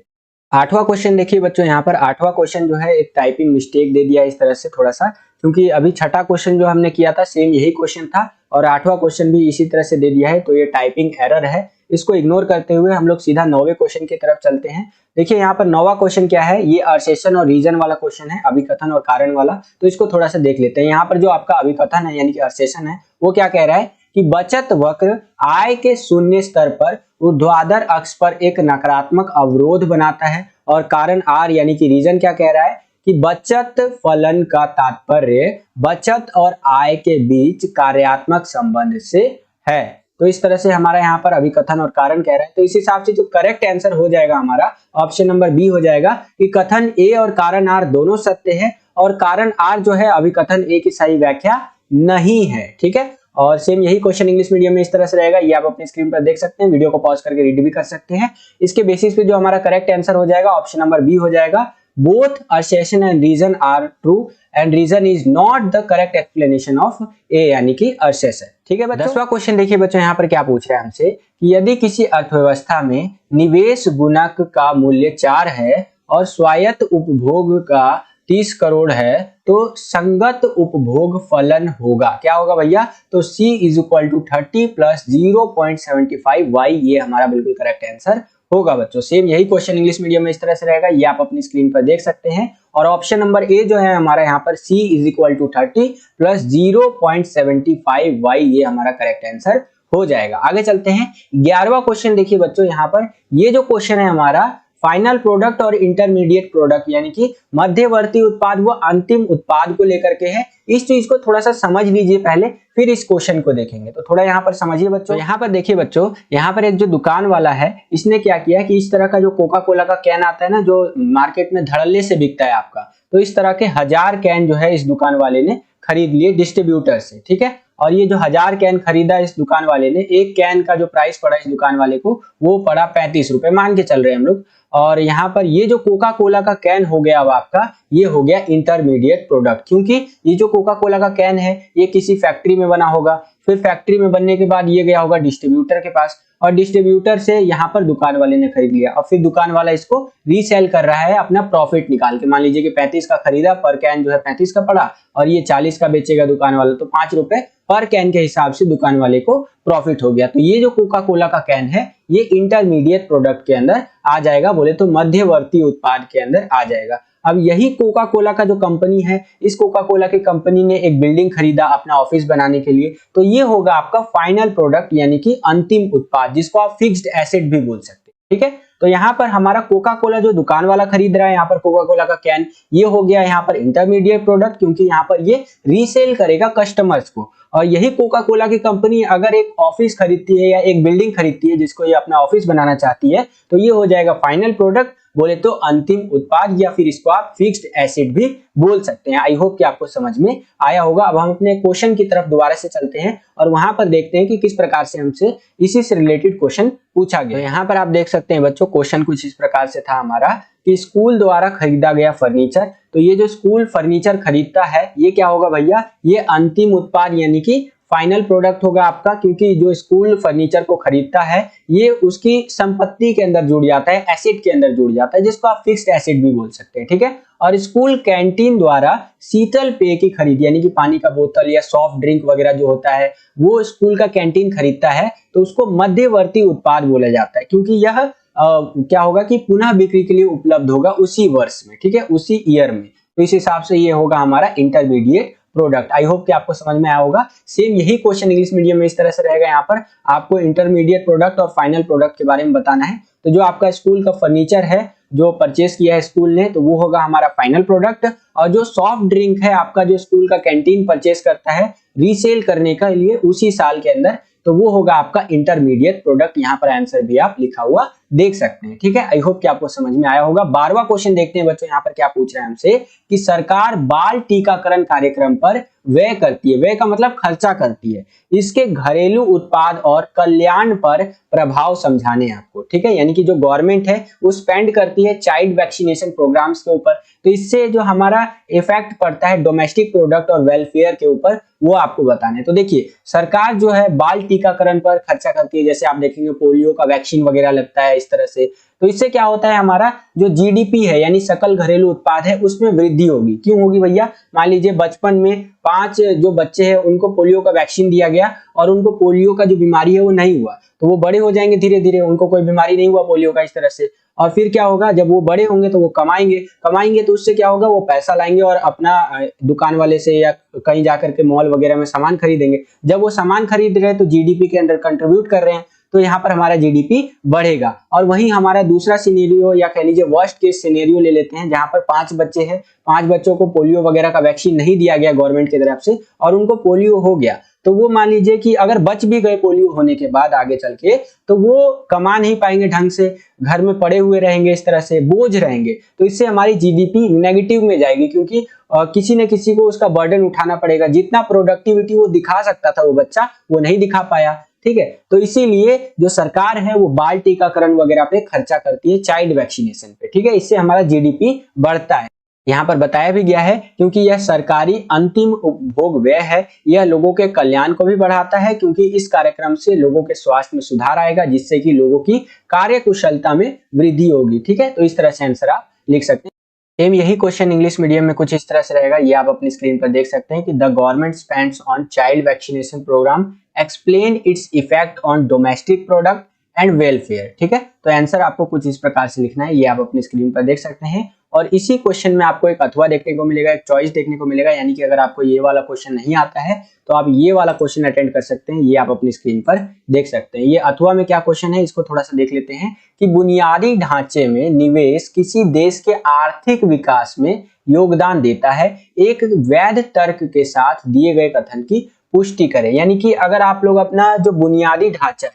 आठवां क्वेश्चन देखिए बच्चों, यहाँ पर आठवां क्वेश्चन जो है एक टाइपिंग मिस्टेक दे दिया इस तरह से थोड़ा सा, क्योंकि अभी छठा क्वेश्चन जो हमने किया था सेम यही क्वेश्चन था और आठवां क्वेश्चन भी इसी तरह से दे दिया है, तो ये टाइपिंग एरर है। इसको इग्नोर करते हुए हम लोग सीधा 9वें क्वेश्चन की तरफ चलते हैं। देखिए यहाँ पर 9वां क्वेश्चन क्या है, ये असर्शन और रीजन वाला क्वेश्चन है, अभिकथन और कारण वाला। तो इसको थोड़ा सा देख लेते हैं। यहाँ पर जो आपका अभिकथन है यानी कि असर्शन है वो क्या कह रहा है कि बचत वक्र आय के शून्य स्तर पर ऊर्ध्वाधर अक्ष पर एक नकारात्मक अवरोध बनाता है, और कारण आर यानी कि रीजन क्या कह रहा है कि बचत फलन का तात्पर्य बचत और आय के बीच कार्यात्मक संबंध से है। तो इस तरह से हमारा यहाँ पर अभिकथन और कारण कह रहा है। तो इस हिसाब से जो करेक्ट आंसर हो जाएगा हमारा ऑप्शन नंबर बी हो जाएगा कि कथन ए और कारण आर दोनों सत्य है और कारण आर जो है अभिकथन ए की सही व्याख्या नहीं है। ठीक है, और सेम यही क्वेश्चन इंग्लिश मीडियम में इस तरह से रहेगा, ये आप अपनी स्क्रीन पर देख सकते हैं, वीडियो को पॉज करके रीड भी कर सकते हैं। इसके बेसिस पे जो हमारा करेक्ट आंसर हो जाएगा ऑप्शन नंबर बी हो जाएगा। Both assertion and reason are true and reason is not the correct explanation of A यानी कि assertion। ठीक है बच्चों। 10वां क्वेश्चन देखिए बच्चों, यहाँ पर क्या पूछ रहा है हमसे कि यदि किसी अर्थव्यवस्था में निवेश गुणक का मूल्य 4 है और स्वायत्त उपभोग का 30 करोड़ है तो संगत उपभोग फलन होगा, क्या होगा भैया? तो C is equal to 30 plus 0.75 Y, ये हमारा बिल्कुल करेक्ट आंसर होगा बच्चों। सेम यही क्वेश्चन इंग्लिश मीडियम में इस तरह से रहेगा, ये आप अपनी स्क्रीन पर देख सकते हैं। और ऑप्शन नंबर ए जो है हमारा यहाँ पर C is equal to 30 plus 0.75 Y, ये हमारा करेक्ट आंसर हो जाएगा। आगे चलते हैं। 11वां क्वेश्चन देखिए बच्चों, यहाँ पर ये जो क्वेश्चन है हमारा फाइनल प्रोडक्ट और इंटरमीडिएट प्रोडक्ट यानी कि मध्यवर्ती उत्पाद व अंतिम उत्पाद को लेकर के है। इस चीज को थोड़ा सा समझ लीजिए पहले, फिर इस क्वेश्चन को देखेंगे। तो थोड़ा यहाँ पर समझिए बच्चों। तो यहाँ पर देखिए बच्चों, यहाँ पर एक जो दुकान वाला है इसने क्या किया कि इस तरह का जो कोका कोला का कैन आता है ना, जो मार्केट में धड़ल्ले से बिकता है आपका, तो इस तरह के 1000 कैन जो है इस दुकान वाले ने खरीद लिए डिस्ट्रीब्यूटर से, ठीक है। और ये जो 1000 कैन खरीदा इस दुकान वाले ने, एक कैन का जो प्राइस पड़ा इस दुकान वाले को वो पड़ा 35 रुपए, मान के चल रहे हैं हम लोग। और यहाँ पर ये जो कोका कोला का कैन हो गया अब आपका, ये हो गया इंटरमीडिएट प्रोडक्ट, क्योंकि ये जो कोका कोला का कैन है ये किसी फैक्ट्री में बना होगा, फिर फैक्ट्री में बनने के बाद ये गया होगा डिस्ट्रीब्यूटर के पास, और डिस्ट्रीब्यूटर से यहाँ पर दुकान वाले ने खरीद लिया, और फिर दुकान वाला इसको रीसेल कर रहा है अपना प्रॉफिट निकाल के। मान लीजिए कि 35 का खरीदा, पर कैन जो है 35 का पड़ा, और ये 40 का बेचेगा दुकान वाला, तो 5 रुपए पर कैन के हिसाब से दुकान वाले को प्रॉफिट हो गया। तो ये जो कोका कोला का कैन है ये इंटरमीडिएट प्रोडक्ट के अंदर आ जाएगा, बोले तो मध्यवर्ती उत्पाद के अंदर आ जाएगा। अब यही कोका कोला का जो कंपनी है, इस कोका कोला की कंपनी ने एक बिल्डिंग खरीदा अपना ऑफिस बनाने के लिए, तो ये होगा आपका फाइनल प्रोडक्ट यानी कि अंतिम उत्पाद, जिसको आप फिक्स्ड एसेट भी बोल सकते हैं, ठीक है। तो यहाँ पर हमारा कोका कोला जो दुकान वाला खरीद रहा है, यहाँ पर कोका कोला का कैन, ये हो गया यहाँ पर इंटरमीडिएट प्रोडक्ट, क्योंकि यहाँ पर ये रीसेल करेगा कस्टमर्स को। और यही कोका कोला की कंपनी अगर एक ऑफिस खरीदती है या एक बिल्डिंग खरीदती है जिसको ये अपना ऑफिस बनाना चाहती है, तो ये हो जाएगा फाइनल प्रोडक्ट, बोले तो अंतिम उत्पाद, या फिर इसको आप फिक्स्ड एसेट भी बोल सकते हैं। आई होप कि आपको समझ में आया होगा। अब हम अपने क्वेश्चन की तरफ दोबारा से चलते हैं और वहां पर देखते हैं कि किस प्रकार से हमसे इसी से रिलेटेड क्वेश्चन पूछा गया। तो यहाँ पर आप देख सकते हैं बच्चों, क्वेश्चन कुछ इस प्रकार से था हमारा कि स्कूल द्वारा खरीदा गया फर्नीचर। तो ये जो स्कूल फर्नीचर खरीदता है ये क्या होगा भैया? ये अंतिम उत्पाद यानी कि फाइनल प्रोडक्ट होगा आपका, क्योंकि जो स्कूल फर्नीचर को खरीदता है ये उसकी संपत्ति के अंदर जुड़ जाता है, एसेट के अंदर जुड़ जाता है, जिसको आप फिक्स्ड एसेट भी बोल सकते हैं, ठीक है। और स्कूल कैंटीन द्वारा शीतल पेय की खरीद यानी कि पानी का बोतल या सॉफ्ट ड्रिंक वगैरह जो होता है वो स्कूल का कैंटीन खरीदता है, तो उसको मध्यवर्ती उत्पाद बोला जाता है, क्योंकि यह क्या होगा कि पुनः बिक्री के लिए उपलब्ध होगा उसी वर्ष में, ठीक है, उसी ईयर में। तो इस हिसाब से ये होगा हमारा इंटरमीडिएट प्रोडक्ट। आई होप कि आपको समझ में आया होगा। सेम यही क्वेश्चन इंग्लिश मीडियम में इस तरह से रहेगा। यहाँ पर आपको इंटरमीडिएट प्रोडक्ट और फाइनल प्रोडक्ट के बारे में बताना है। तो जो आपका स्कूल का फर्नीचर है जो परचेस किया है स्कूल ने, तो वो होगा हमारा फाइनल प्रोडक्ट, और जो सॉफ्ट ड्रिंक है आपका जो स्कूल का कैंटीन परचेस करता है रीसेल करने के लिए उसी साल के अंदर, तो वो होगा आपका इंटरमीडिएट प्रोडक्ट। यहाँ पर आंसर भी आप लिखा हुआ देख सकते हैं, ठीक है। आई होप कि आपको समझ में आया होगा। 12वां क्वेश्चन देखते हैं बच्चों, यहाँ पर क्या पूछ रहे हैं हमसे कि सरकार बाल टीकाकरण कार्यक्रम पर व्यय करती है, व्यय का मतलब खर्चा करती है, इसके घरेलू उत्पाद और कल्याण पर प्रभाव समझाने आपको, ठीक है। यानी कि जो गवर्नमेंट है वो स्पेंड करती है चाइल्ड वैक्सीनेशन प्रोग्राम्स के ऊपर, तो इससे जो हमारा इफेक्ट पड़ता है डोमेस्टिक प्रोडक्ट और वेलफेयर के ऊपर, वो आपको बताना है। तो देखिए, सरकार जो है बाल टीकाकरण पर खर्चा करती है, जैसे आप देखेंगे पोलियो का वैक्सीन वगैरह लगता है इस तरह से, तो इससे क्या होता है हमारा जो जीडीपी है यानी सकल घरेलू उत्पाद है उसमें वृद्धि होगी। क्यों होगी भैया? मान लीजिए बचपन में 5 जो बच्चे हैं उनको पोलियो का वैक्सीन दिया गया और उनको पोलियो का जो बीमारी है वो नहीं हुआ, तो वो बड़े हो जाएंगे धीरे धीरे, उनको कोई बीमारी नहीं हुआ पोलियो का इस तरह से, और फिर क्या होगा जब वो बड़े होंगे तो वो कमाएंगे तो उससे क्या होगा, वो पैसा लाएंगे और अपना दुकान वाले से या कहीं जाकर के मॉल वगैरह में सामान खरीदेंगे। जब वो सामान खरीद रहे हैं तो जीडीपी के अंदर कंट्रीब्यूट कर रहे हैं, तो यहाँ पर हमारा जीडीपी बढ़ेगा। और वहीं हमारा दूसरा सिनेरियो या कह लीजिए वर्स्ट केस सिनेरियो ले लेते हैं, जहां पर 5 बच्चे हैं, 5 बच्चों को पोलियो वगैरह का वैक्सीन नहीं दिया गया गवर्नमेंट की तरफ से और उनको पोलियो हो गया, तो वो मान लीजिए कि अगर बच भी गए पोलियो होने के बाद आगे चल के, तो वो कमा नहीं पाएंगे ढंग से, घर में पड़े हुए रहेंगे, इस तरह से बोझ रहेंगे, तो इससे हमारी जीडीपी नेगेटिव में जाएगी, क्योंकि किसी न किसी को उसका बर्डन उठाना पड़ेगा। जितना प्रोडक्टिविटी वो दिखा सकता था वो बच्चा, वो नहीं दिखा पाया, ठीक है। तो इसीलिए जो सरकार है वो बाल टीकाकरण वगैरह पे खर्चा करती है, चाइल्ड वैक्सीनेशन पे, ठीक है। इससे हमारा जीडीपी बढ़ता है। यहाँ पर बताया भी गया है क्योंकि यह सरकारी अंतिम उपभोग व्यय है। यह लोगों के कल्याण को भी बढ़ाता है क्योंकि इस कार्यक्रम से लोगों के स्वास्थ्य में सुधार आएगा, जिससे कि लोगों की कार्यकुशलता में वृद्धि होगी। ठीक है, तो इस तरह से आंसर आप लिख सकते हैं। सेम यही क्वेश्चन इंग्लिश मीडियम में कुछ इस तरह से रहेगा, ये आप अपनी स्क्रीन पर देख सकते हैं कि the government spends on child vaccination programme explain its effect on domestic product and welfare. ठीक है, तो आंसर आपको कुछ इस प्रकार से लिखना है, ये आप अपनी स्क्रीन पर देख सकते हैं। और इसी क्वेश्चन में आपको एक अथवा देखने को मिलेगा, एक चॉइस देखने को मिलेगा, यानी कि अगर आपको ये वाला क्वेश्चन नहीं आता है तो आप ये वाला क्वेश्चन अटेंड कर सकते हैं, ये आप अपनी स्क्रीन पर देख सकते हैं। ये अथवा में क्या क्वेश्चन है, इसको थोड़ा सा देख लेते हैं कि बुनियादी ढांचे में निवेश किसी देश के आर्थिक विकास में योगदान देता है, एक वैध तर्क के साथ दिए गए कथन की पुष्टि करें। यानी कि अगर आप लोग अपना जो बुनियादी ढांचा है,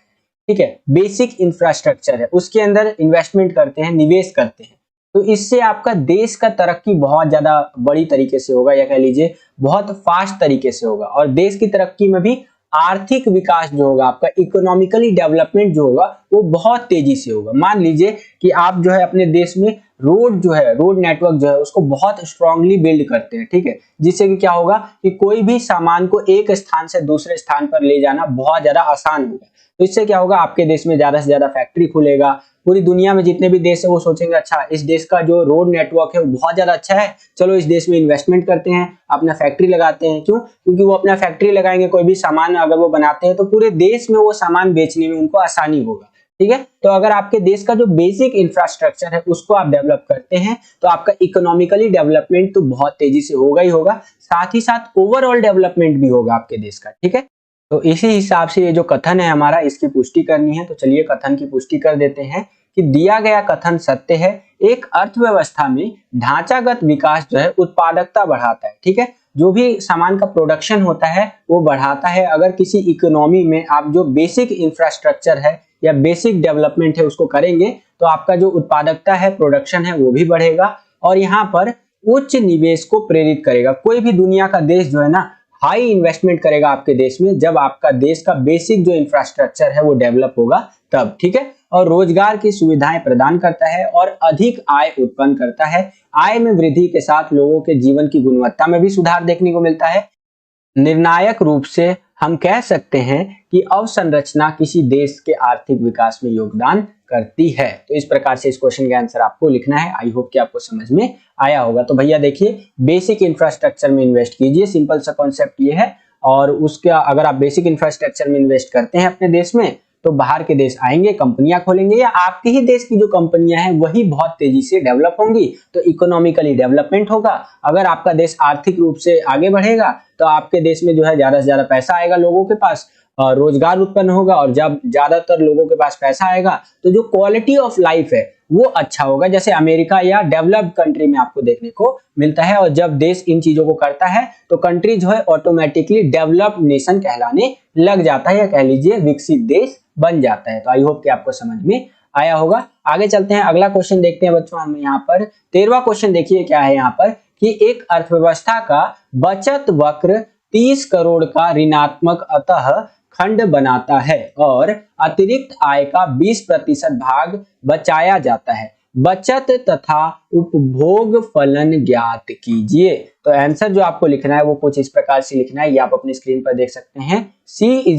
ठीक है, बेसिक इंफ्रास्ट्रक्चर है, उसके अंदर इन्वेस्टमेंट करते हैं, निवेश करते हैं, तो इससे आपका देश का तरक्की बहुत ज्यादा बड़ी तरीके से होगा, या कह लीजिए बहुत फास्ट तरीके से होगा। और देश की तरक्की में भी आर्थिक विकास जो होगा, आपका इकोनॉमिकली डेवलपमेंट जो होगा वो बहुत तेजी से होगा। मान लीजिए कि आप जो है अपने देश में रोड जो है, रोड नेटवर्क जो है उसको बहुत स्ट्रांगली बिल्ड करते हैं, ठीक है, जिससे कि क्या होगा कि कोई भी सामान को एक स्थान से दूसरे स्थान पर ले जाना बहुत ज्यादा आसान होगा। तो इससे क्या होगा, आपके देश में ज्यादा से ज्यादा फैक्ट्री खुलेगा, पूरी दुनिया में जितने भी देश है वो सोचेंगे अच्छा इस देश का जो रोड नेटवर्क है वो बहुत ज्यादा अच्छा है, चलो इस देश में इन्वेस्टमेंट करते हैं, अपना फैक्ट्री लगाते हैं। क्यों? क्योंकि वो अपना फैक्ट्री लगाएंगे, कोई भी सामान अगर वो बनाते हैं तो पूरे देश में वो सामान बेचने में उनको आसानी होगा। ठीक है, तो अगर आपके देश का जो बेसिक इंफ्रास्ट्रक्चर है उसको आप डेवलप करते हैं तो आपका इकोनॉमिकली डेवलपमेंट तो बहुत तेजी से होगा ही होगा, साथ ही साथ ओवरऑल डेवलपमेंट भी होगा आपके देश का। ठीक है, तो इसी हिसाब से ये जो कथन है हमारा, इसकी पुष्टि करनी है। तो चलिए कथन की पुष्टि कर देते हैं कि दिया गया कथन सत्य है, एक अर्थव्यवस्था में ढांचागत विकास जो है उत्पादकता बढ़ाता है। ठीक है, जो भी सामान का प्रोडक्शन होता है वो बढ़ाता है। अगर किसी इकोनॉमी में आप जो बेसिक इंफ्रास्ट्रक्चर है या बेसिक डेवलपमेंट है उसको करेंगे तो आपका जो उत्पादकता है, प्रोडक्शन है, वो भी बढ़ेगा और यहाँ पर उच्च निवेश को प्रेरित करेगा। कोई भी दुनिया का देश जो है ना हाई इन्वेस्टमेंट करेगा आपके देश में जब आपका देश का बेसिक जो इंफ्रास्ट्रक्चर है वो डेवलप होगा तब। ठीक है, और रोजगार की सुविधाएं प्रदान करता है और अधिक आय उत्पन्न करता है। आय में वृद्धि के साथ लोगों के जीवन की गुणवत्ता में भी सुधार देखने को मिलता है। निर्णायक रूप से हम कह सकते हैं कि अवसंरचना किसी देश के आर्थिक विकास में योगदान करती है। तो इस प्रकार से इस क्वेश्चन का आंसर आपको लिखना है। आई होप कि आपको समझ में आया होगा। तो भैया देखिए, बेसिक इंफ्रास्ट्रक्चर में इन्वेस्ट कीजिए, सिंपल सा कॉन्सेप्ट ये है। और उसका अगर आप बेसिक इंफ्रास्ट्रक्चर में इन्वेस्ट करते हैं अपने देश में तो बाहर के देश आएंगे, कंपनियां खोलेंगे, या आपके ही देश की जो कंपनियां हैं वही बहुत तेजी से डेवलप होंगी, तो इकोनॉमिकली डेवलपमेंट होगा। अगर आपका देश आर्थिक रूप से आगे बढ़ेगा तो आपके देश में जो है ज्यादा से ज्यादा पैसा आएगा लोगों के पास, रोजगार उत्पन्न होगा, और जब ज्यादातर लोगों के पास पैसा आएगा तो जो क्वालिटी ऑफ लाइफ है वो अच्छा होगा, जैसे अमेरिका या डेवलप्ड कंट्री में आपको देखने को मिलता है। और जब देश इन चीजों को करता है तो कंट्री जो है ऑटोमेटिकली डेवलप्ड नेशन कहलाने लग जाता है, या कह लीजिए विकसित देश बन जाता है। तो आई होप कि आपको समझ में आया होगा। आगे चलते हैं, अगला क्वेश्चन देखते हैं बच्चों। हम यहाँ पर 13वां क्वेश्चन देखिए क्या है यहाँ पर कि एक अर्थव्यवस्था का बचत वक्र 30 करोड़ का ऋणात्मक अतः खंड बनाता है और अतिरिक्त आय का 20% भाग बचाया जाता है। बचत तथा उपभोग फलन ज्ञात कीजिए। तो आंसर जो आपको लिखना है वो कुछ इस प्रकार से लिखना है, ये आप अपनी स्क्रीन पर देख सकते हैं। C =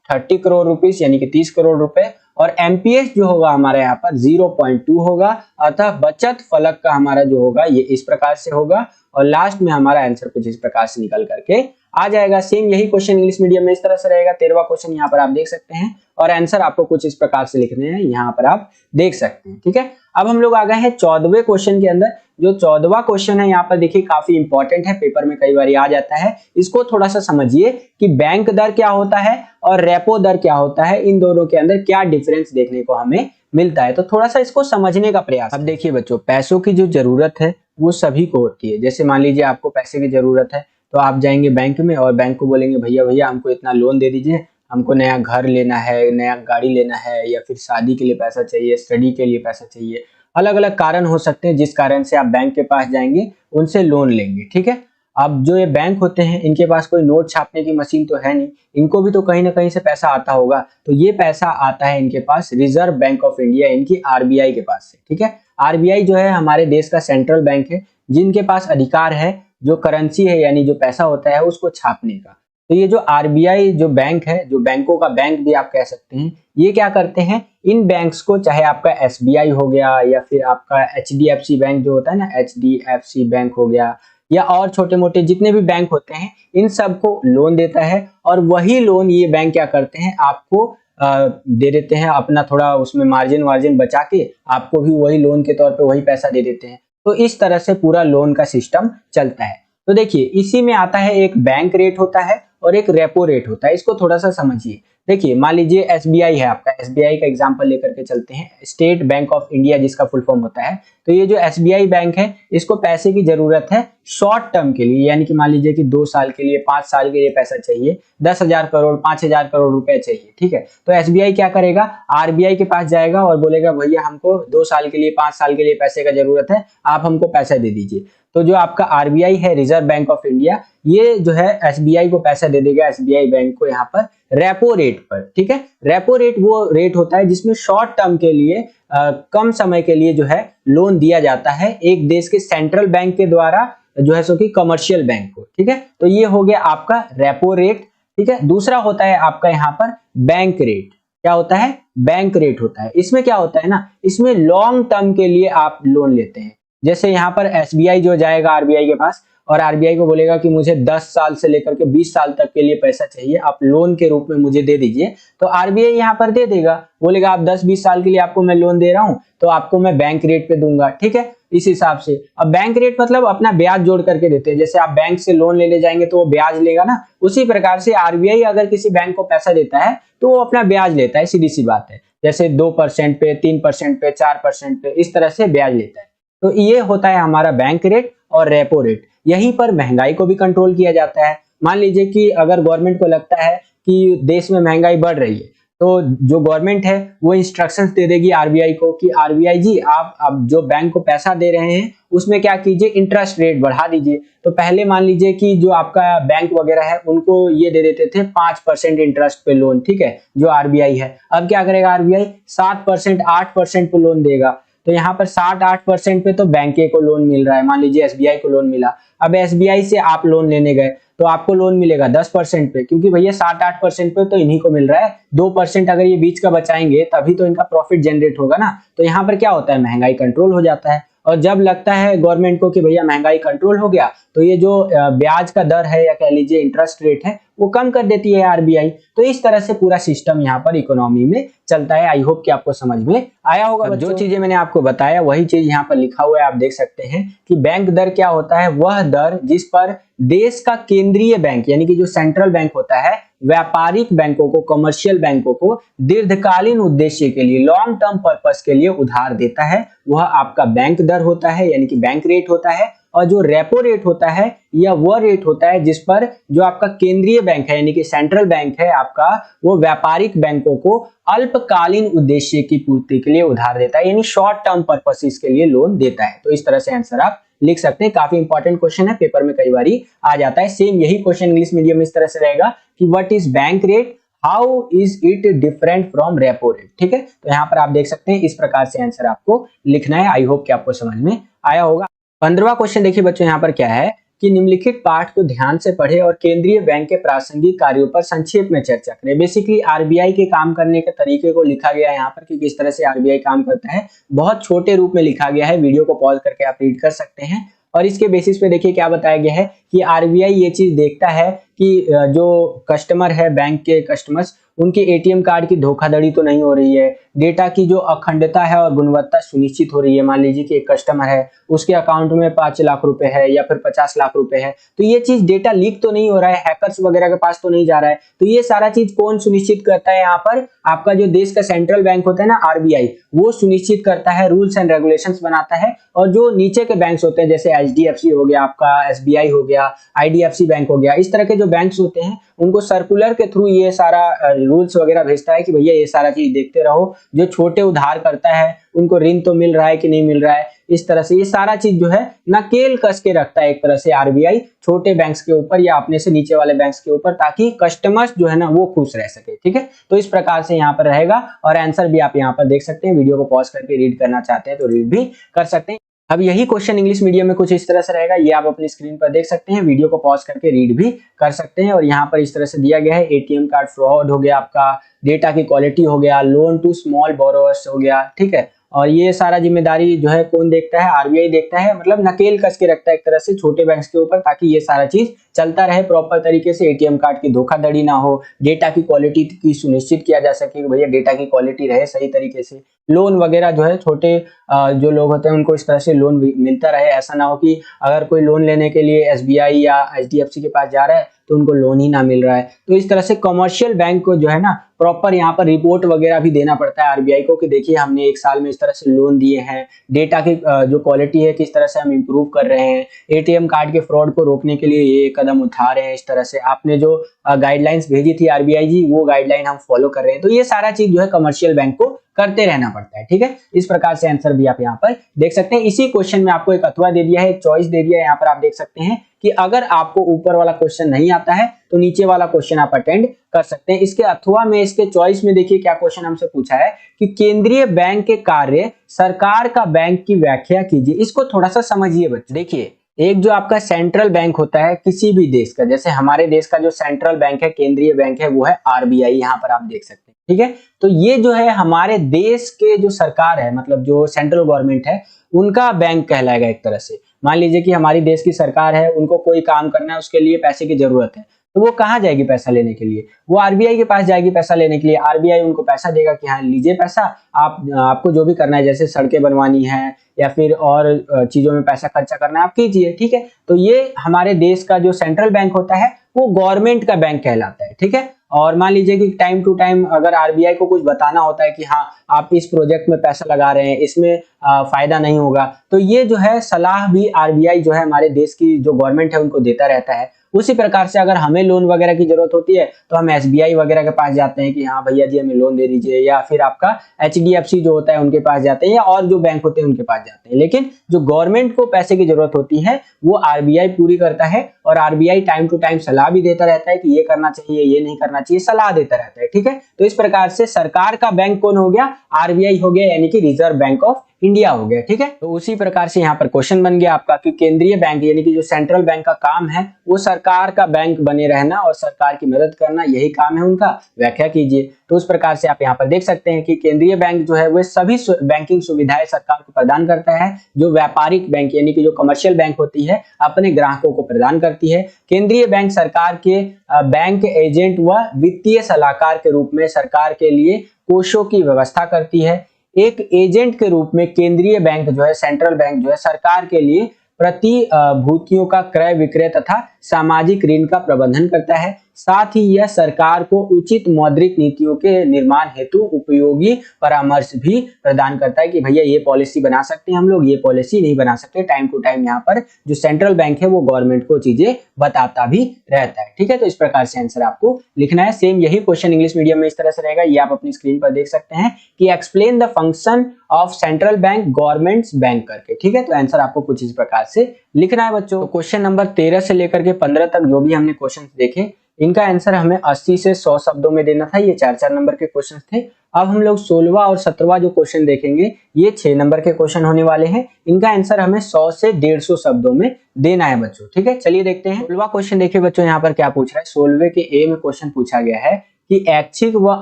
30 करोड़ रुपीस यानी कि 30 करोड़ रुपए, और MPS जो होगा हमारा यहाँ पर 0.2 होगा। अतः बचत फलक का हमारा जो होगा ये इस प्रकार से होगा, और लास्ट में हमारा आंसर कुछ इस प्रकार से निकल करके आ जाएगा। सेम यही क्वेश्चन इंग्लिश मीडियम में इस तरह से रहेगा। 13वां क्वेश्चन यहाँ पर आप देख सकते हैं, और आंसर आपको कुछ इस प्रकार से लिखने हैं, यहाँ पर आप देख सकते हैं। ठीक है, अब हम लोग आ गए हैं 14वें क्वेश्चन के अंदर। जो 14वां क्वेश्चन है यहाँ पर देखिए काफी इंपॉर्टेंट है, पेपर में कई बार आ जाता है। इसको थोड़ा सा समझिए कि बैंक दर क्या होता है और रेपो दर क्या होता है, इन दोनों के अंदर क्या डिफरेंस देखने को हमें मिलता है। तो थोड़ा सा इसको समझने का प्रयास। अब देखिए बच्चों, पैसों की जो जरूरत है वो सभी को होती है। जैसे मान लीजिए आपको पैसे की जरूरत है तो आप जाएंगे बैंक में और बैंक को बोलेंगे भैया हमको इतना लोन दे दीजिए, हमको नया घर लेना है, नया गाड़ी लेना है, या फिर शादी के लिए पैसा चाहिए, स्टडी के लिए पैसा चाहिए। अलग अलग कारण हो सकते हैं जिस कारण से आप बैंक के पास जाएंगे, उनसे लोन लेंगे। ठीक है, अब जो ये बैंक होते हैं इनके पास कोई नोट छापने की मशीन तो है नहीं, इनको भी तो कहीं ना कहीं से पैसा आता होगा। तो ये पैसा आता है इनके पास रिजर्व बैंक ऑफ इंडिया, इनकी RBI के पास से। ठीक है, RBI जो है हमारे देश का सेंट्रल बैंक है, जिनके पास अधिकार है जो करेंसी है यानी जो पैसा होता है उसको छापने का। तो ये जो आरबीआई जो बैंक है, जो बैंकों का बैंक भी आप कह सकते हैं, ये क्या करते हैं, इन बैंक्स को, चाहे आपका एसबीआई हो गया या फिर आपका एचडीएफसी बैंक जो होता है ना, एचडीएफसी बैंक हो गया, या और छोटे मोटे जितने भी बैंक होते हैं, इन सबको लोन देता है। और वही लोन ये बैंक क्या करते हैं, आपको दे देते हैं, अपना थोड़ा उसमें मार्जिन वार्जिन बचा के आपको भी वही लोन के तौर पे वही पैसा दे देते हैं। तो इस तरह से पूरा लोन का सिस्टम चलता है। तो देखिए इसी में आता है एक बैंक रेट होता है और एक रेपो रेट होता है। इसको थोड़ा सा समझिए। देखिए मान लीजिए एसबीआई है आपका, एसबीआई का एग्जांपल लेकर के चलते हैं, स्टेट बैंक ऑफ इंडिया जिसका फुल फॉर्म होता है। तो ये जो एसबीआई बैंक है, इसको पैसे की जरूरत है शॉर्ट टर्म के लिए, यानी कि मान लीजिए कि 2 साल के लिए, 5 साल के लिए पैसा चाहिए, 10,000 करोड़, 5,000 करोड़ रुपए चाहिए, ठीक है। तो एसबीआई क्या करेगा, आरबीआई के पास जाएगा और बोलेगा भैया हमको 2 साल के लिए, 5 साल के लिए पैसे का जरूरत है, आप हमको पैसा दे दीजिए। तो जो आपका आरबीआई है, रिजर्व बैंक ऑफ इंडिया, ये जो है एसबीआई को पैसा दे देगा, एसबीआई बैंक को, यहाँ पर रेपो रेट पर, ठीक है। रेपो रेट वो रेट होता है जिसमें शॉर्ट टर्म के लिए, कम समय के लिए जो है लोन दिया जाता है एक देश के सेंट्रल बैंक के द्वारा, जो है सो कि कमर्शियल बैंक को, ठीक है। तो ये हो गया आपका रेपो रेट, ठीक है। दूसरा होता है आपका यहाँ पर बैंक रेट। क्या होता है, बैंक रेट होता है। इसमें क्या होता है ना, इसमें लॉन्ग टर्म के लिए आप लोन लेते हैं। जैसे यहाँ पर एसबीआई जो जाएगा आरबीआई के पास और आरबीआई को बोलेगा कि मुझे 10 साल से लेकर के 20 साल तक के लिए पैसा चाहिए, आप लोन के रूप में मुझे दे दीजिए। तो आरबीआई यहाँ पर दे देगा, बोलेगा आप 10-20 साल के लिए आपको मैं लोन दे रहा हूं, तो आपको मैं बैंक रेट पे दूंगा, ठीक है। इस हिसाब से अब बैंक रेट मतलब अपना ब्याज जोड़ करके देते हैं। जैसे आप बैंक से लोन लेने जाएंगे तो वो ब्याज लेगा ना, उसी प्रकार से आरबीआई अगर किसी बैंक को पैसा देता है तो वो अपना ब्याज लेता है, सीधी सी बात है। जैसे 2% पे, 3% पे, 4% पे, इस तरह से ब्याज लेता है। तो ये होता है हमारा बैंक रेट और रेपो रेट। यहीं पर महंगाई को भी कंट्रोल किया जाता है। मान लीजिए कि अगर गवर्नमेंट को लगता है कि देश में महंगाई बढ़ रही है, तो जो गवर्नमेंट है वो इंस्ट्रक्शंस दे देगी आरबीआई को कि आरबीआई जी आप अब जो बैंक को पैसा दे रहे हैं उसमें क्या कीजिए, इंटरेस्ट रेट बढ़ा दीजिए। तो पहले मान लीजिए कि जो आपका बैंक वगैरह है उनको ये दे देते थे 5% इंटरेस्ट पे लोन, ठीक है, जो आरबीआई है। अब क्या करेगा आरबीआई, 7%, 8% पे लोन देगा। तो यहाँ पर 7-8% पे तो बैंक को लोन मिल रहा है, मान लीजिए एसबीआई को लोन मिला। अब एसबीआई से आप लोन लेने गए तो आपको लोन मिलेगा 10% पे, क्योंकि भैया 7-8% पे तो इन्हीं को मिल रहा है। 2% अगर ये बीच का बचाएंगे तभी तो इनका प्रॉफिट जनरेट होगा ना। तो यहाँ पर क्या होता है, महंगाई कंट्रोल हो जाता है। और जब लगता है गवर्नमेंट को कि भैया महंगाई कंट्रोल हो गया, तो ये जो ब्याज का दर है या कह लीजिए इंटरेस्ट रेट है वो कम कर देती है आरबीआई। तो इस तरह से पूरा सिस्टम यहाँ पर इकोनॉमी में चलता है। आई होप कि आपको समझ में आया होगा। जो चीजें मैंने आपको बताया वही चीज यहाँ पर लिखा हुआ है, आप देख सकते हैं कि बैंक दर क्या होता है, वह दर जिस पर देश का केंद्रीय बैंक यानी कि जो सेंट्रल बैंक होता है, व्यापारिक बैंकों को, कमर्शियल बैंकों को दीर्घकालीन उद्देश्य के लिए, लॉन्ग टर्म पर्पस के लिए उधार देता है, वह आपका बैंक दर होता है यानी कि बैंक रेट होता है। और जो रेपो रेट होता है या वह रेट होता है जिस पर जो आपका केंद्रीय बैंक है यानी कि सेंट्रल बैंक है आपका, वो व्यापारिक बैंकों को अल्पकालीन उद्देश्य की पूर्ति के लिए उधार देता है, यानी शॉर्ट टर्म पर्पसेस के लिए लोन देता है। तो इस तरह से आंसर आप लिख सकते हैं। काफी इंपॉर्टेंट क्वेश्चन है, पेपर में कई बार आ जाता है। सेम यही क्वेश्चन इंग्लिश मीडियम में इस तरह से रहेगा कि what is bank rate, how is it different from repo rate, ठीक है। तो यहाँ पर आप देख सकते हैं इस प्रकार से आंसर आपको लिखना है। आई होप कि आपको समझ में आया होगा। 15वां क्वेश्चन देखिए बच्चों, यहाँ पर क्या है कि निम्नलिखित पाठ को ध्यान से पढ़े और केंद्रीय बैंक के प्रासंगिक कार्यों पर संक्षेप में चर्चा करें। बेसिकली आरबीआई के काम करने के तरीके को लिखा गया है यहाँ पर कि किस तरह से आरबीआई काम करता है। बहुत छोटे रूप में लिखा गया है, वीडियो को पॉज करके आप रीड कर सकते हैं। और इसके बेसिस पे देखिए क्या बताया गया है कि आरबीआई ये चीज देखता है कि जो कस्टमर है, बैंक के कस्टमर्स, उनके एटीएम कार्ड की धोखाधड़ी तो नहीं हो रही है, डेटा की जो अखंडता है और गुणवत्ता सुनिश्चित हो रही है। मान लीजिए कि एक कस्टमर है, उसके अकाउंट में 5 लाख रुपए है या फिर 50 लाख रुपए है, तो ये चीज डेटा लीक तो नहीं हो रहा है, हैकर्स वगैरह के पास तो नहीं जा रहा है। तो ये सारा चीज कौन सुनिश्चित करता है, यहाँ पर आपका जो देश का सेंट्रल बैंक होता है ना आरबीआई, वो सुनिश्चित करता है, रूल्स एंड रेगुलेशंस बनाता है। और जो नीचे के बैंक्स होते हैं जैसे एचडीएफसी हो गया, आपका एसबीआई हो गया, आईडीएफसी बैंक हो गया, इस तरह के जो बैंक्स होते हैं उनको सर्कुलर के थ्रू ये सारा रूल्स वगैरह भेजता है कि भैया ये सारा चीज देखते रहो, जो छोटे उधार करता है उनको ऋण तो मिल रहा है कि नहीं मिल रहा है। इस तरह से ये सारा चीज जो है नकेल कस के रखता है एक तरह से आरबीआई छोटे बैंक्स के ऊपर या अपने से नीचे वाले बैंक्स के ऊपर, ताकि कस्टमर्स जो है ना वो खुश रह सके, ठीक है। तो इस प्रकार से यहाँ पर रहेगा और आंसर भी आप यहाँ पर देख सकते हैं। वीडियो को पॉज करके रीड करना चाहते हैं तो रीड भी कर सकते हैं। अब यही क्वेश्चन इंग्लिश मीडियम में कुछ इस तरह से रहेगा, ये आप अपनी स्क्रीन पर देख सकते हैं, वीडियो को पॉज करके रीड भी कर सकते हैं। और यहाँ पर इस तरह से दिया गया है, एटीएम कार्ड फ्रॉड हो गया आपका, डेटा की क्वालिटी हो गया, लोन टू स्मॉल बोरोवर्स हो गया, ठीक है। और ये सारा जिम्मेदारी जो है कौन देखता है, आरबीआई देखता है, मतलब नकेल कस के रखता है एक तरह से छोटे बैंक्स के ऊपर, ताकि ये सारा चीज चलता रहे प्रॉपर तरीके से, एटीएम कार्ड की धोखाधड़ी ना हो, डेटा की क्वालिटी की सुनिश्चित किया जा सके कि भैया डेटा की क्वालिटी रहे सही तरीके से, लोन वगैरह जो है छोटे जो लोग होते हैं उनको इस तरह से लोन मिलता रहे। ऐसा ना हो कि अगर कोई लोन लेने के लिए एसबीआई या एचडीएफसी के पास जा रहा है तो उनको लोन ही ना मिल रहा है। तो इस तरह से कमर्शियल बैंक को जो है ना प्रॉपर यहाँ पर रिपोर्ट वगैरह भी देना पड़ता है आरबीआई को कि देखिए हमने एक साल में इस तरह से लोन दिए हैं, डेटा की जो क्वालिटी है किस तरह से हम इम्प्रूव कर रहे हैं, एटीएम कार्ड के फ्रॉड को रोकने के लिए ये कदम उठा रहे हैं, इस तरह से आपने जो गाइडलाइंस भेजी थी आरबीआई जी वो गाइडलाइन हम फॉलो कर रहे हैं। तो ये सारा चीज जो है कमर्शियल बैंक को करते रहना पड़ता है, ठीक है। इस प्रकार से आंसर भी आप यहाँ पर देख सकते हैं। इसी क्वेश्चन में आपको एक अथवा दे दिया है, एक चॉइस दे दिया है, यहाँ पर आप देख सकते हैं कि अगर आपको ऊपर वाला क्वेश्चन नहीं आता है तो नीचे वाला क्वेश्चन आप अटेंड कर सकते हैं। इसके अथवा में, इसके चॉइस में देखिए क्या क्वेश्चन हमसे पूछा है कि केंद्रीय बैंक के कार्य सरकार का बैंक की व्याख्या कीजिए। इसको थोड़ा सा समझिए बच्चों। देखिए एक जो आपका सेंट्रल बैंक होता है किसी भी देश का, जैसे हमारे देश का जो सेंट्रल बैंक है, केंद्रीय बैंक है, वो है आरबीआई, यहाँ पर आप देख सकते हैं, ठीक है। तो ये जो है हमारे देश के जो सरकार है, मतलब जो सेंट्रल गवर्नमेंट है, उनका बैंक कहलाएगा एक तरह से। मान लीजिए कि हमारी देश की सरकार है, उनको कोई काम करना है, उसके लिए पैसे की जरूरत है, तो वो कहाँ जाएगी पैसा लेने के लिए, वो आरबीआई के पास जाएगी पैसा लेने के लिए। आरबीआई उनको पैसा देगा कि हाँ लीजिए पैसा, आपको जो भी करना है, जैसे सड़कें बनवानी है या फिर और चीजों में पैसा खर्चा करना है आप कीजिए, ठीक है। तो ये हमारे देश का जो सेंट्रल बैंक होता है वो गवर्नमेंट का बैंक कहलाता है, ठीक है। और मान लीजिए कि टाइम टू टाइम अगर आरबीआई को कुछ बताना होता है कि हाँ आप इस प्रोजेक्ट में पैसा लगा रहे हैं, इसमें फायदा नहीं होगा, तो ये जो है सलाह भी आरबीआई जो है हमारे देश की जो गवर्नमेंट है उनको देता रहता है। उसी प्रकार से अगर हमें लोन वगैरह की जरूरत होती है तो हम एसबीआई वगैरह के पास जाते हैं कि हाँ भैया जी हमें लोन दे दीजिए, या फिर आपका एचडीएफसी जो होता है उनके पास जाते हैं, या और जो बैंक होते हैं उनके पास जाते हैं। लेकिन जो गवर्नमेंट को पैसे की जरूरत होती है वो आरबीआई पूरी करता है, और आरबीआई टाइम टू टाइम सलाह भी देता रहता है कि ये करना चाहिए, ये नहीं करना चाहिए, सलाह देता रहता है, ठीक है। तो इस प्रकार से सरकार का बैंक कौन हो गया, आरबीआई हो गया, यानी कि रिजर्व बैंक ऑफ इंडिया हो गया, ठीक है। तो उसी प्रकार से यहाँ पर क्वेश्चन बन गया आपका कि केंद्रीय बैंक यानी कि जो सेंट्रल बैंक का काम है वो सरकार का बैंक बने रहना और सरकार की मदद करना, यही काम है उनका, व्याख्या कीजिए। तो उस प्रकार से आप यहाँ पर देख सकते हैं कि केंद्रीय बैंक जो है वो सभी बैंकिंग सुविधाएं सरकार को प्रदान करता है, जो व्यापारिक बैंक यानी कि जो कमर्शियल बैंक होती है अपने ग्राहकों को प्रदान करती है। केंद्रीय बैंक सरकार के बैंक एजेंट व वित्तीय सलाहकार के रूप में सरकार के लिए कोषों की व्यवस्था करती है। एक एजेंट के रूप में केंद्रीय बैंक जो है, सेंट्रल बैंक जो है, सरकार के लिए प्रतिभूतियों का क्रय विक्रय तथा सामाजिक ऋण का प्रबंधन करता है। साथ ही यह सरकार को उचित मौद्रिक नीतियों के निर्माण हेतु उपयोगी परामर्श भी प्रदान करता है कि भैया ये पॉलिसी बना सकते हैं हम लोग, ये पॉलिसी नहीं बना सकते। टाइम टू टाइम यहाँ पर जो सेंट्रल बैंक है वो गवर्नमेंट को चीजें बताता भी रहता है, ठीक है। तो इस प्रकार से आंसर आपको लिखना है। सेम यही क्वेश्चन इंग्लिश मीडियम में इस तरह से रहेगा, ये आप अपनी स्क्रीन पर देख सकते हैं कि explain the function of central bank governments bank करके, ठीक है। तो आंसर आपको कुछ इस प्रकार से लिखना है बच्चों। तो क्वेश्चन नंबर 13 से लेकर के 15 तक जो भी हमने क्वेश्चन देखे, इनका आंसर हमें 80 से 100 शब्दों में देना था। ये 4-4 नंबर के क्वेश्चन थे। अब हम लोग 16वां और 17वां जो क्वेश्चन देखेंगे, ये 6 नंबर के क्वेश्चन होने वाले हैं। इनका आंसर हमें 100 से 150 शब्दों में देना है बच्चों, ठीक है। चलिए देखते हैं 16वां क्वेश्चन। देखिए बच्चों यहाँ पर क्या पूछ रहा है, 16वें के ए में क्वेश्चन पूछा गया है कि ऐच्छिक व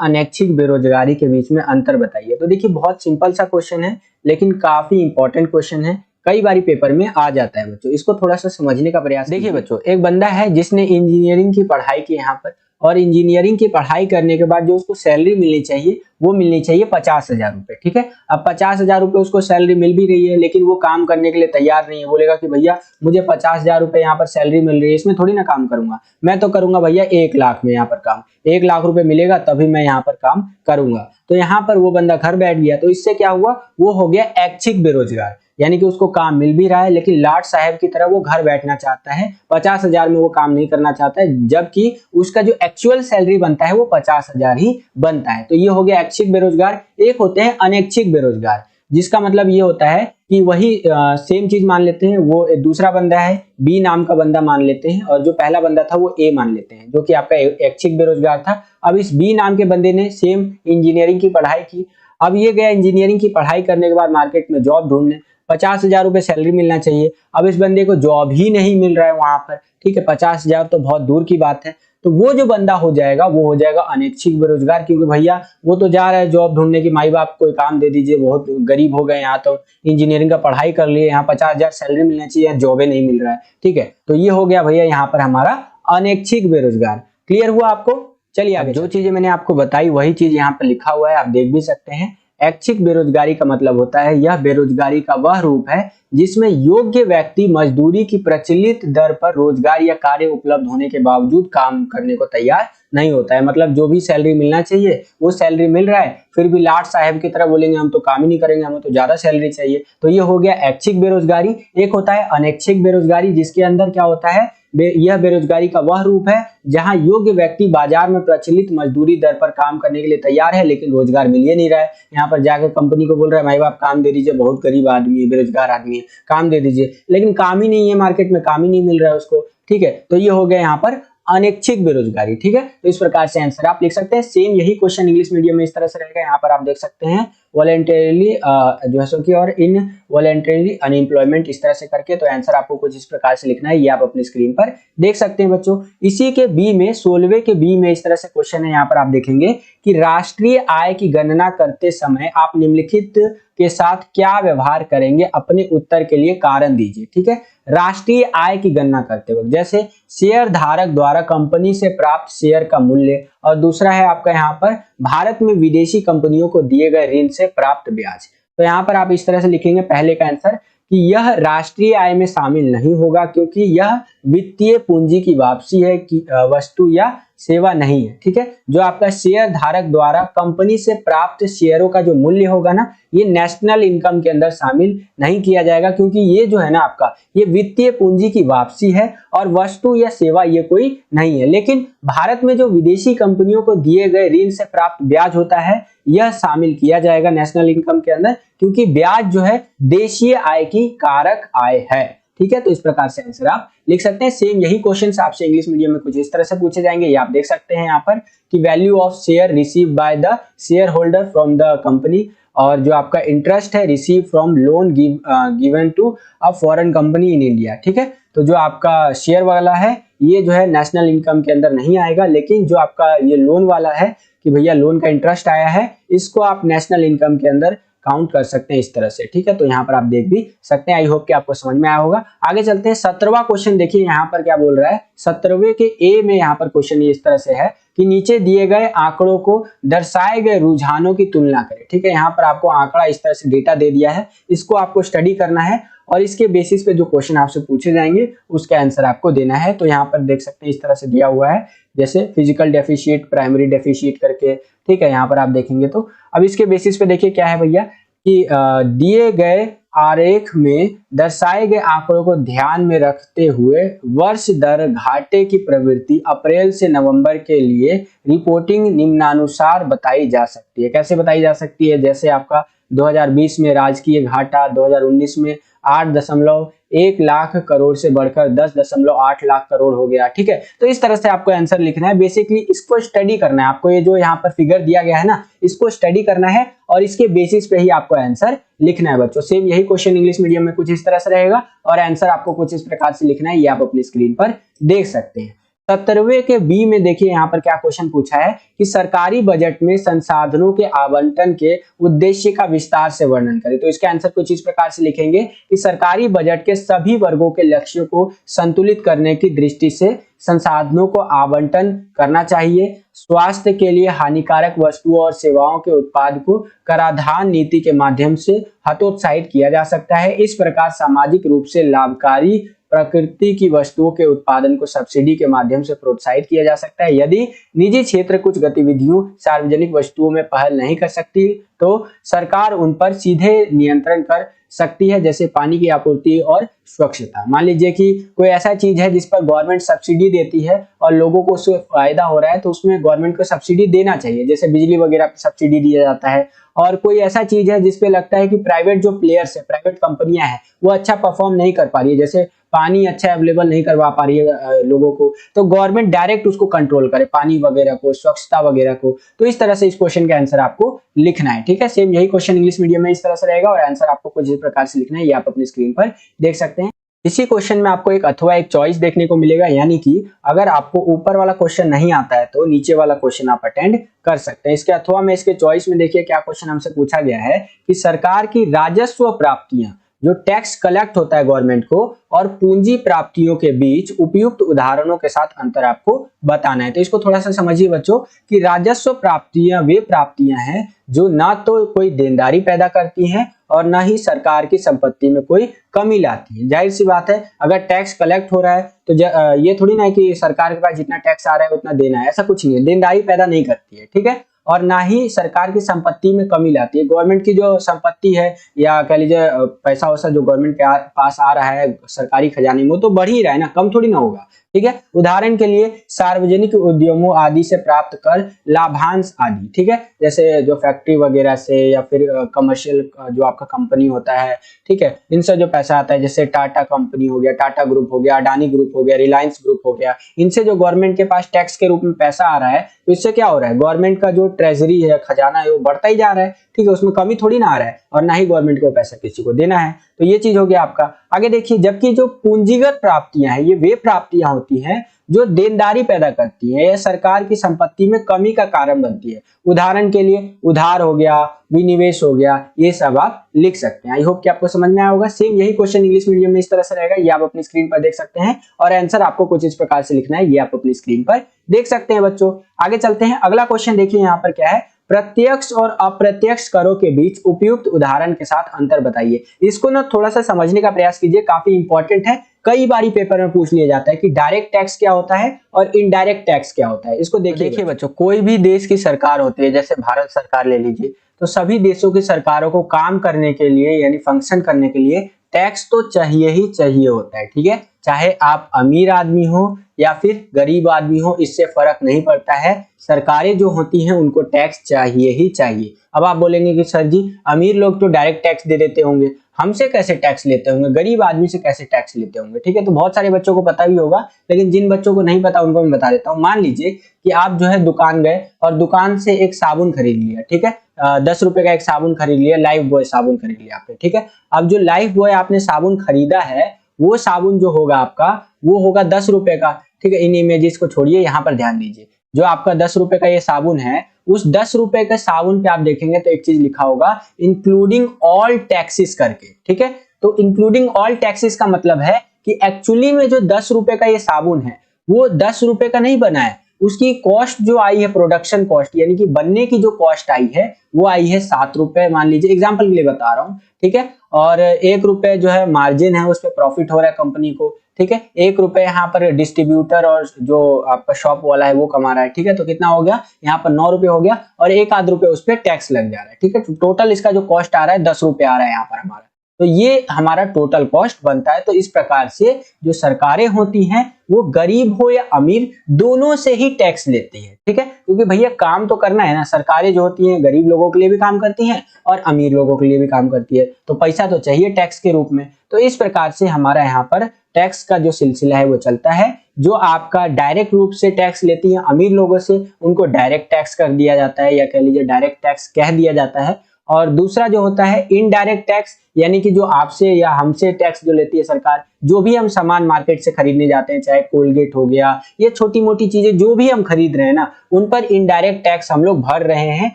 अनैच्छिक बेरोजगारी के बीच में अंतर बताइए। तो देखिए बहुत सिंपल सा क्वेश्चन है, लेकिन काफी इंपॉर्टेंट क्वेश्चन है, कई बारी पेपर में आ जाता है बच्चों। इसको थोड़ा सा समझने का प्रयास। देखिए बच्चों, एक बंदा है जिसने इंजीनियरिंग की पढ़ाई की यहाँ पर, और इंजीनियरिंग की पढ़ाई करने के बाद जो उसको सैलरी मिलनी चाहिए वो मिलनी चाहिए 50,000 रुपए, ठीक है। अब 50,000 रुपए उसको सैलरी मिल भी रही है, लेकिन वो काम करने के लिए तैयार नहीं है। बोलेगा कि भैया मुझे 50,000 रुपए यहाँ पर सैलरी मिल रही है, इसमें थोड़ी ना काम करूंगा, मैं तो करूंगा भैया 1 लाख में यहाँ पर काम, 1 लाख रुपए मिलेगा तभी मैं यहाँ पर काम करूंगा। तो यहाँ पर वो बंदा घर बैठ गया, तो इससे क्या हुआ, वो हो गया ऐच्छिक बेरोजगार, यानी कि उसको काम मिल भी रहा है लेकिन लाट साहब की तरह वो घर बैठना चाहता है, 50,000 में वो काम नहीं करना चाहता है, जबकि उसका जो एक्चुअल सैलरी बनता है वो 50,000 ही बनता है। तो ये हो गया ऐच्छिक बेरोजगार। एक होते हैं अनैच्छिक बेरोजगार, जिसका मतलब ये होता है कि वही सेम चीज मान लेते हैं, वो दूसरा बंदा है बी नाम का बंदा मान लेते हैं, और जो पहला बंदा था वो ए मान लेते हैं, जो कि आपका ऐच्छिक बेरोजगार था। अब इस बी नाम के बंदे ने सेम इंजीनियरिंग की पढ़ाई की, अब ये गया इंजीनियरिंग की पढ़ाई करने के बाद मार्केट में जॉब ढूंढने। 50,000 रुपए सैलरी मिलना चाहिए। अब इस बंदे को जॉब ही नहीं मिल रहा है वहां पर, ठीक है, 50,000 तो बहुत दूर की बात है। तो वो जो बंदा हो जाएगा वो हो जाएगा अनैच्छिक बेरोजगार, क्योंकि भैया वो तो जा रहा है जॉब ढूंढने की, माई बाप कोई काम दे दीजिए, बहुत गरीब हो गए यहाँ, तो इंजीनियरिंग का पढ़ाई कर लिए, यहाँ 50,000 सैलरी मिलना चाहिए, जॉबे नहीं मिल रहा है, ठीक है। तो ये हो गया भैया यहाँ पर हमारा अनैच्छिक बेरोजगार। क्लियर हुआ आपको? चलिए आगे। जो चीजें मैंने आपको बताई वही चीज यहाँ पर लिखा हुआ है, आप देख भी सकते हैं। ऐच्छिक बेरोजगारी का मतलब होता है यह बेरोजगारी का वह रूप है जिसमें योग्य व्यक्ति मजदूरी की प्रचलित दर पर रोजगार या कार्य उपलब्ध होने के बावजूद काम करने को तैयार नहीं होता है। मतलब जो भी सैलरी मिलना चाहिए वो सैलरी मिल रहा है, फिर भी लाट साहब की तरह बोलेंगे हम तो काम ही नहीं करेंगे, हमें तो ज्यादा सैलरी चाहिए। तो ये हो गया ऐच्छिक बेरोजगारी। एक होता है अनैच्छिक बेरोजगारी, जिसके अंदर क्या होता है, यह बेरोजगारी का वह रूप है जहां योग्य व्यक्ति बाजार में प्रचलित मजदूरी दर पर काम करने के लिए तैयार है लेकिन रोजगार मिल ही नहीं रहा है। यहाँ पर जाकर कंपनी को बोल रहा है भाई बाप काम दे दीजिए, बहुत गरीब आदमी है, बेरोजगार आदमी है, काम दे दीजिए, लेकिन काम ही नहीं है, मार्केट में काम ही नहीं मिल रहा है उसको, ठीक है। तो ये हो गया यहाँ पर अनैच्छिक बेरोजगारी, ठीक है। तो इस प्रकार से आंसर आप लिख सकते हैं। सेम यही क्वेश्चन इंग्लिश मीडियम में इस तरह से रहेगा। यहाँ पर आप देख सकते हैं वॉलंटरीली जो है सो कि और इन वॉलंटरीली अनएम्प्लॉयमेंट, इस तरह से करके। तो आंसर आपको कुछ इस प्रकार से लिखना है, ये आप अपनी स्क्रीन पर देख सकते हैं बच्चों। इसी के बी में 16वें के बी में इस तरह से क्वेश्चन है। यहाँ पर आप देखेंगे कि राष्ट्रीय आय की गणना करते समय आप निम्नलिखित के साथ क्या व्यवहार करेंगे, अपने उत्तर के लिए कारण दीजिए, ठीक है। राष्ट्रीय आय की गणना करते वक्त जैसे शेयर धारक द्वारा कंपनी से प्राप्त शेयर का मूल्य, और दूसरा है आपका यहाँ पर भारत में विदेशी कंपनियों को दिए गए ऋण से प्राप्त ब्याज। तो यहाँ पर आप इस तरह से लिखेंगे पहले का आंसर कि यह राष्ट्रीय आय में शामिल नहीं होगा क्योंकि यह वित्तीय पूंजी की वापसी है कि वस्तु या सेवा नहीं है, ठीक है। जो आपका शेयर धारक द्वारा कंपनी से प्राप्त शेयरों का जो मूल्य होगा ना, ये नेशनल इनकम के अंदर शामिल नहीं किया जाएगा क्योंकि ये जो है ना आपका, ये वित्तीय पूंजी की वापसी है और वस्तु या सेवा ये कोई नहीं है। लेकिन भारत में जो विदेशी कंपनियों को दिए गए ऋण से प्राप्त ब्याज होता है, यह शामिल किया जाएगा नेशनल इनकम के अंदर, क्योंकि ब्याज जो है देशीय आय की कारक आय है, ठीक है। तो इस प्रकार से आंसर आप लिख सकते हैं। सेम यही क्वेश्चन आपसे इंग्लिश मीडियम में कुछ इस तरह से पूछे जाएंगे। ये आप देख सकते हैं यहाँ पर कि value of share receive by the share holder from the company, और जो आपका इंटरेस्ट है receive from loan given to a foreign company in India, ठीक है। तो जो आपका शेयर वाला है ये जो है नेशनल इनकम के अंदर नहीं आएगा, लेकिन जो आपका ये लोन वाला है कि भैया लोन का इंटरेस्ट आया है, इसको आप नेशनल इनकम के अंदर काउंट कर सकते हैं इस तरह से, ठीक है। तो यहाँ पर आप देख भी सकते हैं। आई होप कि आपको समझ में आया होगा। आगे चलते हैं। 17वां क्वेश्चन देखिए यहाँ पर क्या बोल रहा है। 17वें के ए में यहाँ पर क्वेश्चन ये इस तरह से है कि नीचे दिए गए आंकड़ों को दर्शाए गए रुझानों की तुलना करें, ठीक है। यहाँ पर आपको आंकड़ा इस तरह से डेटा दे दिया है, इसको आपको स्टडी करना है और इसके बेसिस पे जो क्वेश्चन आपसे पूछे जाएंगे उसका आंसर आपको देना है। तो यहाँ पर देख सकते हैं इस तरह से दिया हुआ है, जैसे फिजिकल डेफिशिएट, प्राइमरी डेफिशिएट करके, ठीक है। यहाँ पर आप देखेंगे तो अब इसके बेसिस पे देखिए क्या है भैया कि दिए गए आरेख में दर्शाए गए आंकड़ों को ध्यान में रखते हुए वर्ष दर घाटे की प्रवृत्ति अप्रैल से नवंबर के लिए रिपोर्टिंग निम्नानुसार बताई जा सकती है। कैसे बताई जा सकती है? जैसे आपका 2020 में राजकीय घाटा 2019 में 8.1 लाख करोड़ से बढ़कर 10.8 लाख करोड़ हो गया, ठीक है। तो इस तरह से आपको आंसर लिखना है। बेसिकली इसको स्टडी करना है आपको, ये जो यहाँ पर फिगर दिया गया है ना, इसको स्टडी करना है और इसके बेसिस पे ही आपको आंसर लिखना है बच्चों। सेम यही क्वेश्चन इंग्लिश मीडियम में कुछ इस तरह से रहेगा और आंसर आपको कुछ इस प्रकार से लिखना है, ये आप अपनी स्क्रीन पर देख सकते हैं। 17वें के बी में देखिए यहाँ पर क्या क्वेश्चन पूछा है कि सरकारी बजट में संसाधनों के आवंटन के उद्देश्य का विस्तार से वर्णन करें। तो इसका आंसर कुछ इस प्रकार से लिखेंगे कि सरकारी बजट के सभी वर्गों के लक्ष्यों को संतुलित करने की दृष्टि से संसाधनों को आवंटन करना चाहिए। स्वास्थ्य के लिए हानिकारक वस्तुओं और सेवाओं के उत्पाद को कराधान नीति के माध्यम से हतोत्साहित किया जा सकता है। इस प्रकार सामाजिक रूप से लाभकारी प्रकृति की वस्तुओं के उत्पादन को सब्सिडी के माध्यम से प्रोत्साहित किया जा सकता है। यदि निजी क्षेत्र कुछ गतिविधियों सार्वजनिक वस्तुओं में पहल नहीं कर सकती तो सरकार उन पर सीधे नियंत्रण कर सकती है, जैसे पानी की आपूर्ति और स्वच्छता। मान लीजिए कि कोई ऐसा चीज है जिस पर गवर्नमेंट सब्सिडी देती है और लोगों को उससे फायदा हो रहा है, तो उसमें गवर्नमेंट को सब्सिडी देना चाहिए। जैसे बिजली वगैरह पे सब्सिडी दिया जाता है। और कोई ऐसा चीज है जिसपे लगता है कि प्राइवेट जो प्लेयर्स है, प्राइवेट कंपनियां हैं, वो अच्छा परफॉर्म नहीं कर पा रही है, जैसे पानी अच्छा अवेलेबल नहीं करवा पा रही है लोगों को, तो गवर्नमेंट डायरेक्ट उसको कंट्रोल करे, पानी वगैरह को, स्वच्छता वगैरह को। तो इस तरह से इस क्वेश्चन का आंसर आपको लिखना है, ठीक है। सेम यही क्वेश्चन इंग्लिश मीडियम में इस तरह से रहेगा और आंसर आपको कुछ इस प्रकार से लिखना है, ये आप अपनी स्क्रीन पर देख सकते हैं। इसी क्वेश्चन में आपको एक अथवा एक चॉइस देखने को मिलेगा, यानी कि अगर आपको ऊपर वाला क्वेश्चन नहीं आता है तो नीचे वाला क्वेश्चन आप अटेंड कर सकते हैं। इसके अथवा में इसके चॉइस में देखिए क्या क्वेश्चन हमसे पूछा गया है कि सरकार की राजस्व प्राप्तियां, जो टैक्स कलेक्ट होता है गवर्नमेंट को, और पूंजी प्राप्तियों के बीच उपयुक्त उदाहरणों के साथ अंतर आपको बताना है। तो इसको थोड़ा सा समझिए बच्चों कि राजस्व प्राप्तियां वे प्राप्तियां हैं जो ना तो कोई देनदारी पैदा करती हैं और ना ही सरकार की संपत्ति में कोई कमी लाती है। जाहिर सी बात है, अगर टैक्स कलेक्ट हो रहा है तो ये थोड़ी ना है कि सरकार के पास जितना टैक्स आ रहा है उतना देना है, ऐसा कुछ नहीं है। देनदारी पैदा नहीं करती है, ठीक है, और ना ही सरकार की संपत्ति में कमी लाती है। गवर्नमेंट की जो संपत्ति है या कह लीजिए पैसा वैसा जो गवर्नमेंट के पास आ रहा है सरकारी खजाने में, वो तो बढ़ ही रहा है ना, कम थोड़ी ना होगा, ठीक है। उदाहरण के लिए सार्वजनिक उद्यमों आदि से प्राप्त कर लाभांश आदि, ठीक है, जैसे जो फैक्ट्री वगैरह से या फिर कमर्शियल जो आपका कंपनी होता है, ठीक है, इनसे जो पैसा आता है, जैसे टाटा कंपनी हो गया, टाटा ग्रुप हो गया, अडानी ग्रुप हो गया, रिलायंस ग्रुप हो गया, इनसे जो गवर्नमेंट के पास टैक्स के रूप में पैसा आ रहा है, तो इससे क्या हो रहा है, गवर्नमेंट का जो ट्रेजरी है, खजाना है, वो बढ़ता ही जा रहा है, ठीक है, उसमें कमी थोड़ी ना आ रहा है, और ना ही गवर्नमेंट को पैसा किसी को देना है। तो ये चीज हो गया आपका। आगे देखिए, जबकि जो पूंजीगत प्राप्तियां हैं, ये वे प्राप्तियां होती हैं जो देनदारी पैदा करती है या सरकार की संपत्ति में कमी का कारण बनती है। उदाहरण के लिए उधार हो गया, विनिवेश हो गया, ये सब आप लिख सकते हैं। आई होप कि आपको समझ में आया होगा। सेम यही क्वेश्चन इंग्लिश मीडियम में इस तरह से रहेगा, ये आप अपनी स्क्रीन पर देख सकते हैं और आंसर आपको कुछ इस प्रकार से लिखना है, ये आप अपनी स्क्रीन पर देख सकते हैं बच्चों। आगे चलते हैं, अगला क्वेश्चन देखिए यहाँ पर क्या है, प्रत्यक्ष और अप्रत्यक्ष करों के बीच उपयुक्त उदाहरण के साथ अंतर बताइए। इसको ना थोड़ा सा समझने का प्रयास कीजिए, काफी इंपॉर्टेंट है। कई बारी पेपर में पूछ लिया जाता है कि डायरेक्ट टैक्स क्या होता है और इनडायरेक्ट टैक्स क्या होता है। इसको देखिए बच्चों, कोई भी देश की सरकार होती है, जैसे भारत सरकार ले लीजिए, तो सभी देशों की सरकारों को काम करने के लिए यानी फंक्शन करने के लिए टैक्स तो चाहिए ही चाहिए होता है, ठीक है। चाहे आप अमीर आदमी हो या फिर गरीब आदमी हो, इससे फर्क नहीं पड़ता है, सरकारें जो होती हैं उनको टैक्स चाहिए ही चाहिए। अब आप बोलेंगे कि सर जी अमीर लोग तो डायरेक्ट टैक्स दे देते होंगे, हमसे कैसे टैक्स लेते होंगे, गरीब आदमी से कैसे टैक्स लेते होंगे, ठीक है। तो बहुत सारे बच्चों को पता भी होगा, लेकिन जिन बच्चों को नहीं पता उनको मैं बता देता हूँ। मान लीजिए कि आप जो है दुकान गए और दुकान से एक साबुन खरीद लिया, ठीक है, 10 रुपए का एक साबुन खरीद लिया, लाइफ बॉय साबुन खरीद लिया आपने, ठीक है। अब जो लाइफ बॉय आपने साबुन खरीदा है, वो साबुन जो होगा आपका, वो होगा 10 रुपए का, ठीक है। इन इमेजेस को छोड़िए, यहाँ पर ध्यान दीजिए, जो आपका 10 रुपए का ये साबुन है, उस 10 रुपए के साबुन पे आप देखेंगे तो एक चीज लिखा होगा इंक्लूडिंग ऑल टैक्सेस करके, ठीक है। तो इंक्लूडिंग ऑल टैक्सेस का मतलब है कि एक्चुअली में जो 10 रुपए का ये साबुन है, वो 10 रुपए का नहीं बना है, उसकी कॉस्ट जो आई है, प्रोडक्शन कॉस्ट यानी कि बनने की जो कॉस्ट आई है, वो आई है 7 रुपए, मान लीजिए, एग्जाम्पल के लिए बता रहा हूँ, ठीक है। और 1 रुपए जो है मार्जिन है, उस पर प्रॉफिट हो रहा है कंपनी को, ठीक है। 1 रुपए यहाँ पर डिस्ट्रीब्यूटर और जो आपका शॉप वाला है वो कमा रहा है, ठीक है। तो कितना हो गया, यहाँ पर 9 रुपए हो गया और 1 आध रुपए उस पर टैक्स लग जा रहा है, ठीक है। तो टोटल इसका जो कॉस्ट आ रहा है 10 रुपए आ रहा है यहाँ पर हमारा, तो ये हमारा टोटल कॉस्ट बनता है। तो इस प्रकार से जो सरकारें होती हैं वो गरीब हो या अमीर दोनों से ही टैक्स लेती है, ठीक है, क्योंकि भैया काम तो करना है ना। सरकारें जो होती हैं गरीब लोगों के लिए भी काम करती हैं और अमीर लोगों के लिए भी काम करती है, तो पैसा तो चाहिए टैक्स के रूप में। तो इस प्रकार से हमारा यहाँ पर टैक्स का जो सिलसिला है वो चलता है। जो आपका डायरेक्ट रूप से टैक्स लेती है अमीर लोगों से, उनको डायरेक्ट टैक्स कर दिया जाता है या कह लीजिए डायरेक्ट टैक्स कह दिया जाता है। और दूसरा जो होता है इनडायरेक्ट टैक्स, यानी कि जो आपसे या हमसे टैक्स जो लेती है सरकार, जो भी हम सामान मार्केट से खरीदने जाते हैं, चाहे कोलगेट हो गया, ये छोटी मोटी चीजें जो भी हम खरीद रहे हैं ना, उन पर इनडायरेक्ट टैक्स हम लोग भर रहे हैं।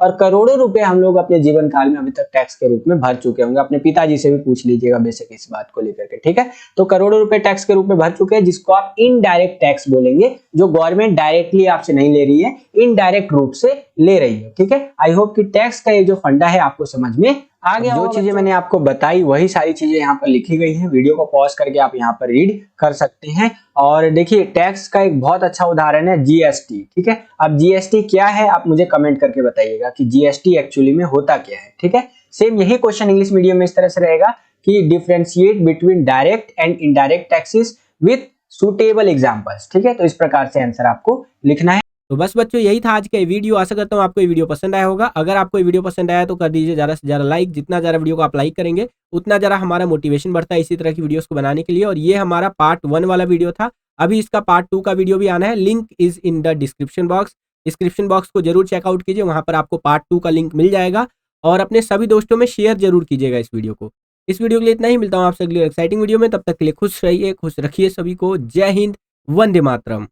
और करोड़ों रुपए हम लोग अपने जीवन काल में अभी तक टैक्स के रूप में भर चुके होंगे। अपने पिताजी से भी पूछ लीजिएगा बेशक इस बात को लेकर के, ठीक है। तो करोड़ों रुपए टैक्स के रूप में भर चुके हैं, जिसको आप इनडायरेक्ट टैक्स बोलेंगे, जो गवर्नमेंट डायरेक्टली आपसे नहीं ले रही है, इनडायरेक्ट रूप से ले रही है, ठीक है। आई होप कि टैक्स का ये जो फंडा है आपको समझ में आ गया। जो चीजें मैंने आपको बताई वही सारी चीजें यहाँ पर लिखी गई हैं। वीडियो को पॉज करके आप यहाँ पर रीड कर सकते हैं। और देखिए, टैक्स का एक बहुत अच्छा उदाहरण है जीएसटी, ठीक है। अब जीएसटी क्या है आप मुझे कमेंट करके बताइएगा कि जीएसटी एक्चुअली में होता क्या है, ठीक है। सेम यही क्वेश्चन इंग्लिश मीडियम में इस तरह से रहेगा कि differentiate between direct and indirect taxes with suitable examples. ठीक है, तो इस प्रकार से आंसर आपको लिखना है। तो बस बच्चों यही था आज का वीडियो। आशा करता हूँ आपको ये वीडियो पसंद आया होगा। अगर आपको ये वीडियो पसंद आया तो कर दीजिए ज़्यादा से ज़्यादा लाइक। जितना ज़्यादा वीडियो को आप लाइक करेंगे उतना ज़्यादा हमारा मोटिवेशन बढ़ता है इसी तरह की वीडियोस को बनाने के लिए। और ये हमारा पार्ट 1 वाला वीडियो था। अभी इसका पार्ट 2 का वीडियो भी आना है। Link is in the description box. Description box को जरूर चेकआउट कीजिए, वहाँ पर आपको पार्ट 2 का लिंक मिल जाएगा। और अपने सभी दोस्तों में शेयर जरूर कीजिएगा इस वीडियो को। इस वीडियो के लिए इतना ही। मिलता हूँ आपसे अगली एक्साइटिंग वीडियो में। तब तक के लिए खुश रहिए, खुश रखिए सभी को। जय हिंद, वंदे मातरम।